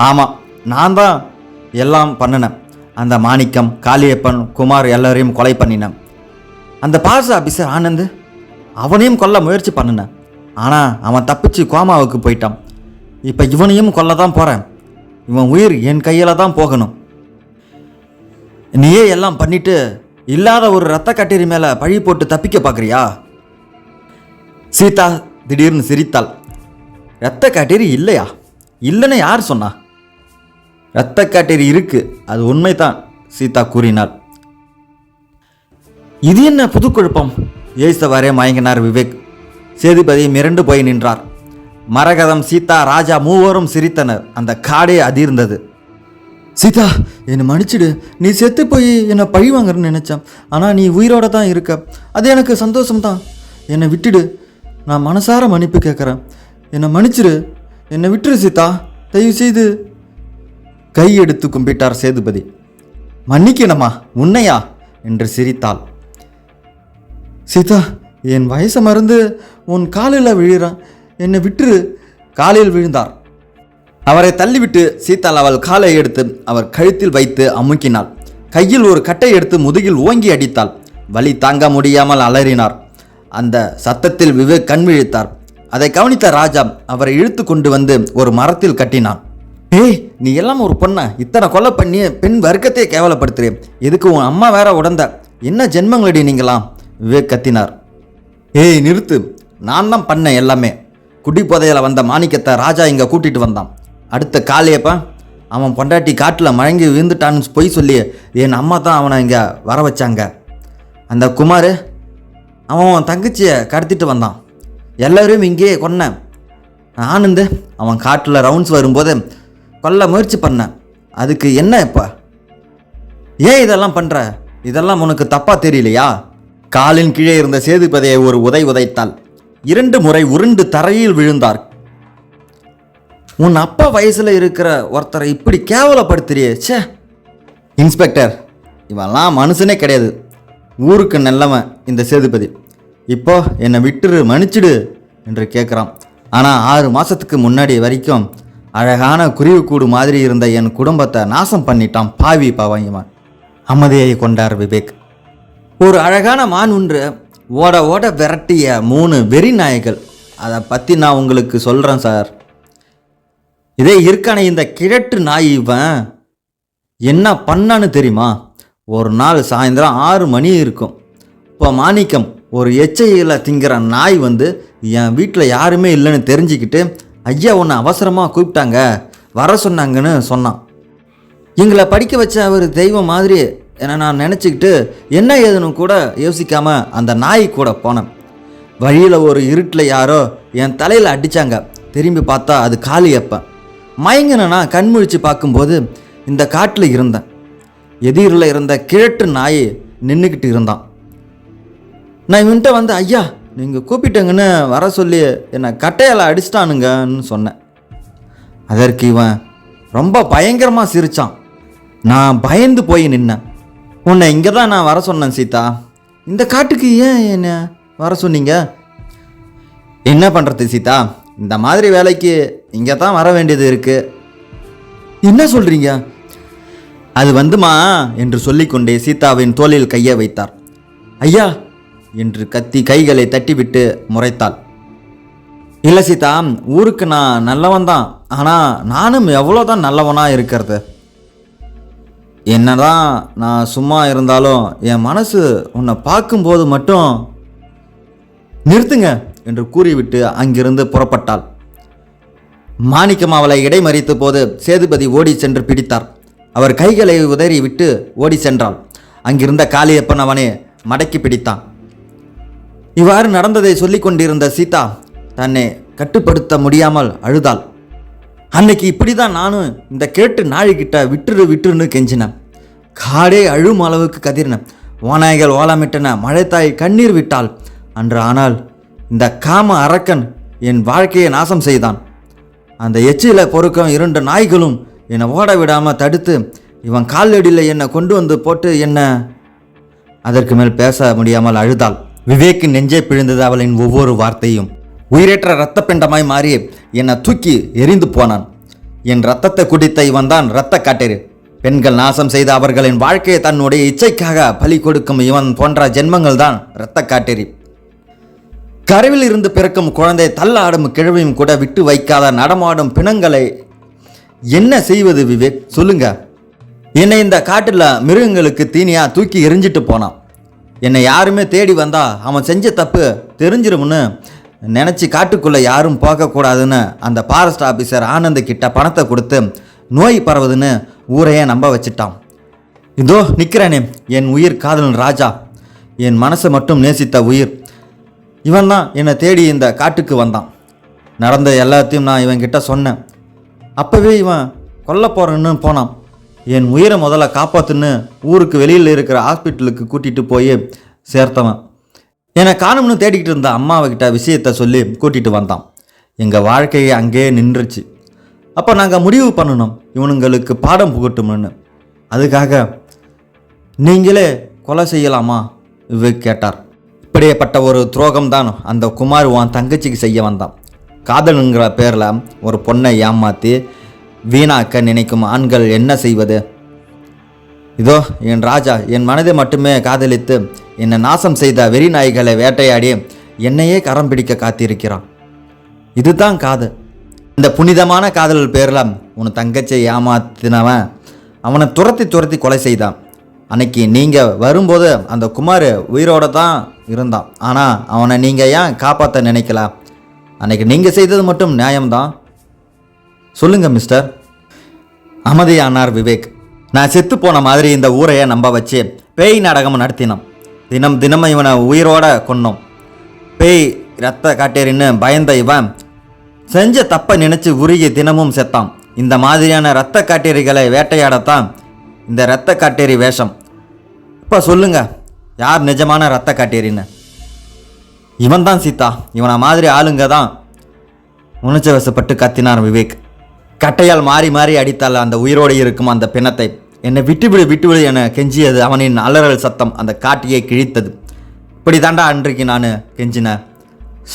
ஆமாம், நான் தான் எல்லாம் பண்ணினேன். அந்த மாணிக்கம், காளியப்பன், குமார் எல்லாரையும் கொலை பண்ணினேன். அந்த பாஸ் ஆபீசர் ஆனந்த், அவனையும் கொல்ல முயற்சி பண்ணினேன். ஆனால் அவன் தப்பிச்சு கோமாவுக்கு போயிட்டான். இப்போ இவனையும் கொல்ல தான் போகிறேன். இவன் உயிர் என் கையில் தான் போகணும். நீயே எல்லாம் பண்ணிட்டு இல்லாத ஒரு இரத்த கட்டேரி மேலே பழி போட்டு தப்பிக்க பார்க்குறியா? சீதா திடீர்னு சிரித்தாள். இரத்த காட்டேரி இல்லையா? இல்லைன்னு யார் சொன்னா? இரத்த காட்டேரி இருக்கு, அது உண்மைதான், சீதா கூறினாள். இது என்ன புது குழப்பம்? ஏய்சவாரே மயங்கினார் விவேக். சேதுபதி மிரண்டு போய் நின்றார். மரகதம், சீதா, ராஜா மூவரும் சிரித்தனர். அந்த காடே அதிர்ந்தது. சீதா, என்னை மன்னிச்சிடு. நீ செத்து போய் என்னை பழி வாங்குறன்னு நினச்சேன். ஆனால் நீ உயிரோட தான் இருக்க. அது எனக்கு சந்தோஷம்தான். என்னை விட்டுடு. நான் மனசார மன்னிப்பு கேட்குறேன். என்னை மன்னிச்சிடு. என்னை விட்டுரு சீதா, தயவு செய்து. கை எடுத்து கும்பிட்டார் சேதுபதி. மன்னிக்கணுமா? உன்னையா என்று சிரித்தாள். சீதா, என் வயசை மறந்து உன் காலில் விழுறான். என்னை விட்டுரு. காலில் விழுந்தார். அவரை தள்ளிவிட்டு சீதாள் அவள் காலை எடுத்து அவர் கழுத்தில் வைத்து அமுக்கினாள். கையில் ஒரு கட்டை எடுத்து முதுகில் ஓங்கி அடித்தாள். வலி தாங்க முடியாமல் அலறினார். அந்த சத்தத்தில் விவேக் கண் விழித்தார். அதை கவனித்த ராஜா அவரை இழுத்து கொண்டு வந்து ஒரு மரத்தில் கட்டினான். ஏய், நீ எல்லாம் ஒரு பொண்ணை இத்தனை கொலை பண்ணி பெண் வர்க்கத்தை கேவலப்படுத்துறேன். எதுக்கு உன் அம்மா வேற உடந்த? என்ன ஜென்மங்களடி நீங்களாம்? விவேக் கத்தினார். ஏய் நிறுத்து, நான் தான் பண்ணேன் எல்லாமே. குடி புதையில வந்த மாணிக்கத்தை ராஜா இங்கே கூட்டிட்டு வந்தான். அடுத்த காலையப்ப அவன் பொண்டாட்டி காட்டில் மயங்கி விழுந்துட்டான்னு பொய் சொல்லி என் அம்மா தான் அவனை இங்கே வர வச்சாங்க. அந்த குமார் அவன் தங்கச்சியை கடத்திட்டு வந்தான். எல்லோரையும் இங்கேயே கொன்னேன். ஆனந்து அவன் காட்டில் ரவுண்ட்ஸ் வரும்போது கொல்ல முயற்சி பண்ணேன். அதுக்கு என்ன இப்போ? ஏன் இதெல்லாம் பண்ணுற? இதெல்லாம் உனக்கு தப்பாக தெரியலையா? காலின் கீழே இருந்த சேதுபதியை ஒரு உதைத்தாள். 2 முறை உருண்டு தரையில் விழுந்தார். உன் அப்பா வயசில் இருக்கிற ஒருத்தரை இப்படி கேவலப்படுத்துறியே. சே இன்ஸ்பெக்டர், இவெல்லாம் மனுஷனே கிடையாது. ஊருக்கு நல்லவன் இந்த சேதுபதி. இப்போ என்னை விட்டுரு, மன்னிச்சிடு என்று கேட்குறான். ஆனால் 6 மாதத்துக்கு முன்னாடி வரைக்கும் அழகான குருவிக்கூடு மாதிரி இருந்த என் குடும்பத்தை நாசம் பண்ணிட்டான் பாவி பவன். அமைதியை கொண்டார் விவேக். ஒரு அழகான மான் ஒன்று ஓட ஓட விரட்டிய 3 வெறி நாய்கள். அதை பற்றி நான் உங்களுக்கு சொல்கிறேன் சார். இதே இருக்கானே இந்த கிழட்டு நாய் இவன் என்ன பண்ணான்னு தெரியுமா? ஒரு நாள் சாயந்தரம் 6 மணி இருக்கும். இப்போ மாணிக்கம் ஒரு எச்சையில் திங்கிற நாய் வந்து என் வீட்டில் யாருமே இல்லைன்னு தெரிஞ்சுக்கிட்டு ஐயா உன்னை அவசரமாக கூப்பிட்டாங்க, வர சொன்னாங்கன்னு சொன்னான். எங்களை படிக்க வச்ச அவர் தெய்வம் மாதிரி என்னை நான் நினச்சிக்கிட்டு என்ன ஏதுன்னு கூட யோசிக்காமல் அந்த நாய் கூட போனேன். வழியில் ஒரு இருட்டில் யாரோ என் தலையில் அடித்தாங்க. திரும்பி பார்த்தா அது காளியப்பன். மயங்கினா கண் முழிச்சு பார்க்கும்போது இந்த காட்டில் இருந்தேன். எதிரில் இருந்த கிழட்டு நாய் நின்றுக்கிட்டு இருந்தான். நான் இவன்கிட்ட வந்து, ஐயா நீங்கள் கூப்பிட்டங்கன்னு வர சொல்லி என்னை கட்டையால் அடிச்சிட்டானுங்கன்னு சொன்னேன். அதற்கு இவன் ரொம்ப பயங்கரமாக சிரித்தான். நான் பயந்து போய் நின்னேன். உன்னை இங்கே தான் நான் வர சொன்னேன் சீதா, இந்த காட்டுக்கு ஏன் என்ன வர சொன்னீங்க? என்ன பண்ணுறது சீதா, இந்த மாதிரி வேலைக்கு இங்கே தான் வர வேண்டியது இருக்குது. என்ன சொல்கிறீங்க? அது வந்துமா என்று சொல்லிக்கொண்டே சீதாவின் தோளில் கையை வைத்தார். ஐயா என்று கத்தி கைகளை தட்டிவிட்டு முறைத்தாள். இல்லை சீதா, ஊருக்கு நான் நல்லவன் தான், ஆனால் நானும் எவ்வளோதான் நல்லவனாக இருக்கிறது. என்னதான் நான் சும்மா இருந்தாலும் என் மனசு உன்னை பார்க்கும்போது மட்டும். நிறுத்துங்க என்று கூறிவிட்டு அங்கிருந்து புறப்பட்டாள். மாணிக்கம் அவளை இடைமறித்த போது சேதுபதி ஓடி சென்று பிடித்தார். அவர் கைகளை உதறி விட்டு ஓடி சென்றாள். அங்கிருந்த காளியப்பன் அவனை மடக்கி பிடித்தான். இவ்வாறு நடந்ததை சொல்லிக் கொண்டிருந்த சீதா தன்னை கட்டுப்படுத்த முடியாமல் அழுதாள். அன்னைக்கு இப்படி தான் நானும் இந்த கேட்டு நாழிக்கிட்ட விட்டுருன்னு கெஞ்சினேன். காடே அழும் அளவுக்கு கதிரினேன். ஓநாய்கள் ஓலமிட்டன, மழைத்தாய் கண்ணீர் விட்டாள் அன்று. ஆனால் இந்த காம அரக்கன் என் வாழ்க்கையை நாசம் செய்தான். அந்த எச்சில பொறுக்கம் 2 நாய்களும் என்னை ஓட விடாமல் தடுத்து இவன் காலடியில் என்னை கொண்டு வந்து போட்டு என்ன. அதற்கு மேல் பேச முடியாமல் அழுதாள். விவேக்கின் நெஞ்சே பிழிந்தது அவளின் ஒவ்வொரு வார்த்தையும். உயிரேற்ற இரத்த பிண்டமாய் மாறி என்னை தூக்கி எரிந்து போனான். என் இரத்தத்தை குடித்த இவன் தான் இரத்த காட்டேரி. பெண்கள் நாசம் செய்த அவர்களின் வாழ்க்கையை தன்னுடைய இச்சைக்காக பலி கொடுக்கும் இவன் போன்ற ஜென்மங்கள் தான் இரத்த காட்டேரி. கருவில் இருந்து பிறக்கும் குழந்தை தள்ளாடும் கிழவையும் கூட விட்டு வைக்காத நடமாடும் பிணங்களை என்ன செய்வது விவேக், சொல்லுங்க. என்னை இந்த காட்டில் மிருகங்களுக்கு தீனியா தூக்கி எரிஞ்சிட்டு போனான். என்னை யாருமே தேடி வந்தா அவன் செஞ்ச தப்பு தெரிஞ்சிரும்னு நினச்சி காட்டுக்குள்ளே யாரும் போகக்கூடாதுன்னு அந்த ஃபாரஸ்ட் ஆஃபீஸர் ஆனந்த் கிட்ட பணத்தை கொடுத்து நோய் பரவுதுன்னு ஊரையே நம்ப வச்சிட்டான். இதோ நிற்கிறேனே என் உயிர் காதலன் ராஜா, என் மனசை மட்டும் நேசித்த உயிர். இவன் தான் என்னை தேடி இந்த காட்டுக்கு வந்தான். நடந்த எல்லாத்தையும் நான் இவன்கிட்ட சொன்னேன். அப்போவே இவன் கொல்ல போகிறேன்னு போனான். என் உயிரை முதல்ல காப்பாற்றுன்னு ஊருக்கு வெளியில் இருக்கிற ஹாஸ்பிட்டலுக்கு கூட்டிகிட்டு போய் சேர்த்தவன். என்னை காணும்னு தேடிக்கிட்டு இருந்த அம்மாவகிட்ட விஷயத்தை சொல்லி கூட்டிகிட்டு வந்தான். எங்கள் வாழ்க்கையை அங்கேயே நின்றுச்சு. அப்போ நாங்கள் முடிவு பண்ணணும் இவனுங்களுக்கு பாடம் புகட்டும்னு. அதுக்காக நீங்களே கொலை செய்யலாமா விவேக் கேட்டார். இப்படியேப்பட்ட ஒரு துரோகம் தான் அந்த குமார் உன் தங்கச்சிக்கு செய்ய வந்தான். காதலுங்கிற பேரில் ஒரு பொண்ணை ஏமாற்றி வீணாக்க நினைக்கும் ஆண்கள் என்ன செய்வது? இதோ என் ராஜா என் மனதை மட்டுமே காதலித்து என்னை நாசம் செய்த வெறி நாய்களை வேட்டையாடி என்னையே கரம் பிடிக்க காத்திருக்கிறான். இதுதான் காதல். இந்த புனிதமான காதல் பேரில் உன் தங்கச்சியை ஏமாத்தினவன் அவனை துரத்தி கொலை செய்தான். அன்னைக்கு நீங்கள் வரும்போது அந்த குமார் உயிரோடு தான் இருந்தான். ஆனால் அவனை நீங்கள் ஏன் காப்பாற்ற நினைக்கல? அன்னைக்கு நீங்கள் செய்தது மட்டும் நியாயம்தான். சொல்லுங்க மிஸ்டர். அமைதியானார் விவேக். நான் செத்து போன மாதிரி இந்த ஊரையை நம்ப வச்சு பேய் நாடகம் நடத்தினோம். தினம் இவனை உயிரோட கொன்னோம். பேய் இரத்த காட்டேரின்னு பயந்த இவன் செஞ்ச தப்பை நினைச்சு உருகி தினமும் செத்தான். இந்த மாதிரியான இரத்த காட்டேரிகளை வேட்டையாடத்தான் இந்த இரத்த காட்டேரி வேஷம். இப்போ சொல்லுங்க, யார் நிஜமான இரத்த காட்டேரின்னு? இவன் தான் சீதா. இவனை மாதிரி ஆளுங்க தான் உணர்ச்சி வசப்பட்டு கத்தினார் விவேக். கட்டையால் மாறி அடித்தால் அந்த உயிரோடு இருக்கும் அந்த பிணத்தை. என்னை விட்டுவிடு என கெஞ்சியது அவனின் அலறல் சத்தம் அந்த காட்டியை கிழித்தது. இப்படி தாண்டா அன்றைக்கு நான் கெஞ்சினேன்.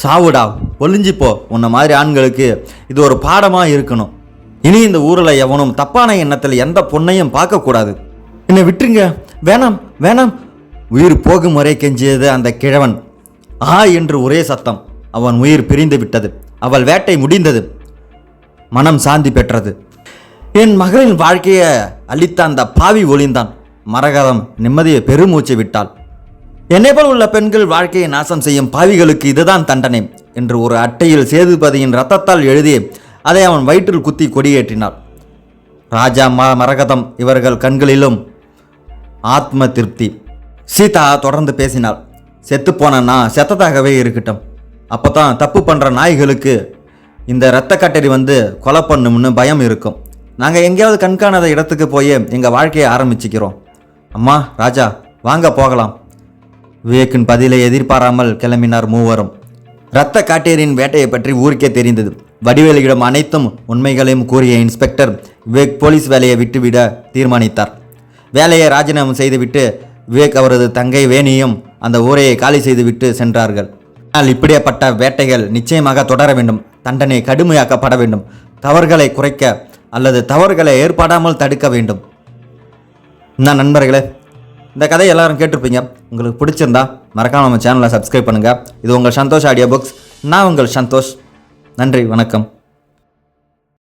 சாவுடா, ஒளிஞ்சிப்போ. உன்னை மாதிரி ஆண்களுக்கு இது ஒரு பாடமாக இருக்கணும். இனி இந்த ஊரில் எவனும் தப்பான எண்ணத்தில் எந்த பொண்ணையும் பார்க்கக்கூடாது. என்னை விட்டுருங்க, வேணாம். உயிர் போகும் வரை கெஞ்சியது அந்த கிழவன். என்று ஒரே சத்தம். அவன் உயிர் பிரிந்து விட்டது. அவள் வேட்டை முடிந்தது. மனம் சாந்தி பெற்றது. என் மகளின் வாழ்க்கையை அளித்த அந்த பாவி ஒளிந்தான். மரகதம் நிம்மதியை பெருமூச்சு விட்டாள். என்னை போல் உள்ள பெண்கள் வாழ்க்கையை நாசம் செய்யும் பாவிகளுக்கு இதுதான் தண்டனை என்று ஒரு அட்டையில் சேதுபதியின் இரத்தத்தால் எழுதி அதை அவன் வயிற்றில் குத்தி கொடியேற்றினார். ராஜா மரகதம் இவர்கள் கண்களிலும் ஆத்ம திருப்தி. சீதா தொடர்ந்து பேசினாள். செத்துப்போனா செத்ததாகவே இருக்கட்டும். அப்போ தான் தப்பு பண்ணுற நாய்களுக்கு இந்த இரத்த கட்டறி வந்து கொலை பண்ணும்னு பயம் இருக்கும். நாங்கள் எங்கேயாவது கண்காணாத இடத்துக்கு போய் எங்கள் வாழ்க்கையை ஆரம்பிச்சுக்கிறோம். அம்மா, ராஜா, வாங்க போகலாம். விவேக்கின் பதிலை எதிர்பாராமல் கிளம்பினார் மூவரும். இரத்த காட்டேரியின் வேட்டையை பற்றி ஊருக்கே தெரிந்தது. வடிவேலிடம் அனைத்தும் உண்மைகளையும் கூறிய இன்ஸ்பெக்டர் விவேக் போலீஸ் வேலையை விட்டுவிட தீர்மானித்தார். வேலையை ராஜினாமா செய்துவிட்டு விவேக் அவரது தங்கை வேணியும் அந்த ஊரையை காலி செய்துவிட்டு சென்றார்கள். ஆனால் இப்படிப்பட்ட வேட்டைகள் நிச்சயமாக தொடர வேண்டும். தண்டனை கடுமையாக்கப்பட வேண்டும். தவறுகளை குறைக்க அல்லது தவறுகளை ஏற்படாமல் தடுக்க வேண்டும். நான் நண்பர்களே, இந்த கதையை எல்லாரும் கேட்டிருப்பீங்க. உங்களுக்கு பிடிச்சிருந்தா மறக்காம நம்ம சேனலை சப்ஸ்கிரைப் பண்ணுங்கள். இது உங்கள் சந்தோஷ் ஆடியோ புக்ஸ். நான் உங்கள் சந்தோஷ். நன்றி, வணக்கம்.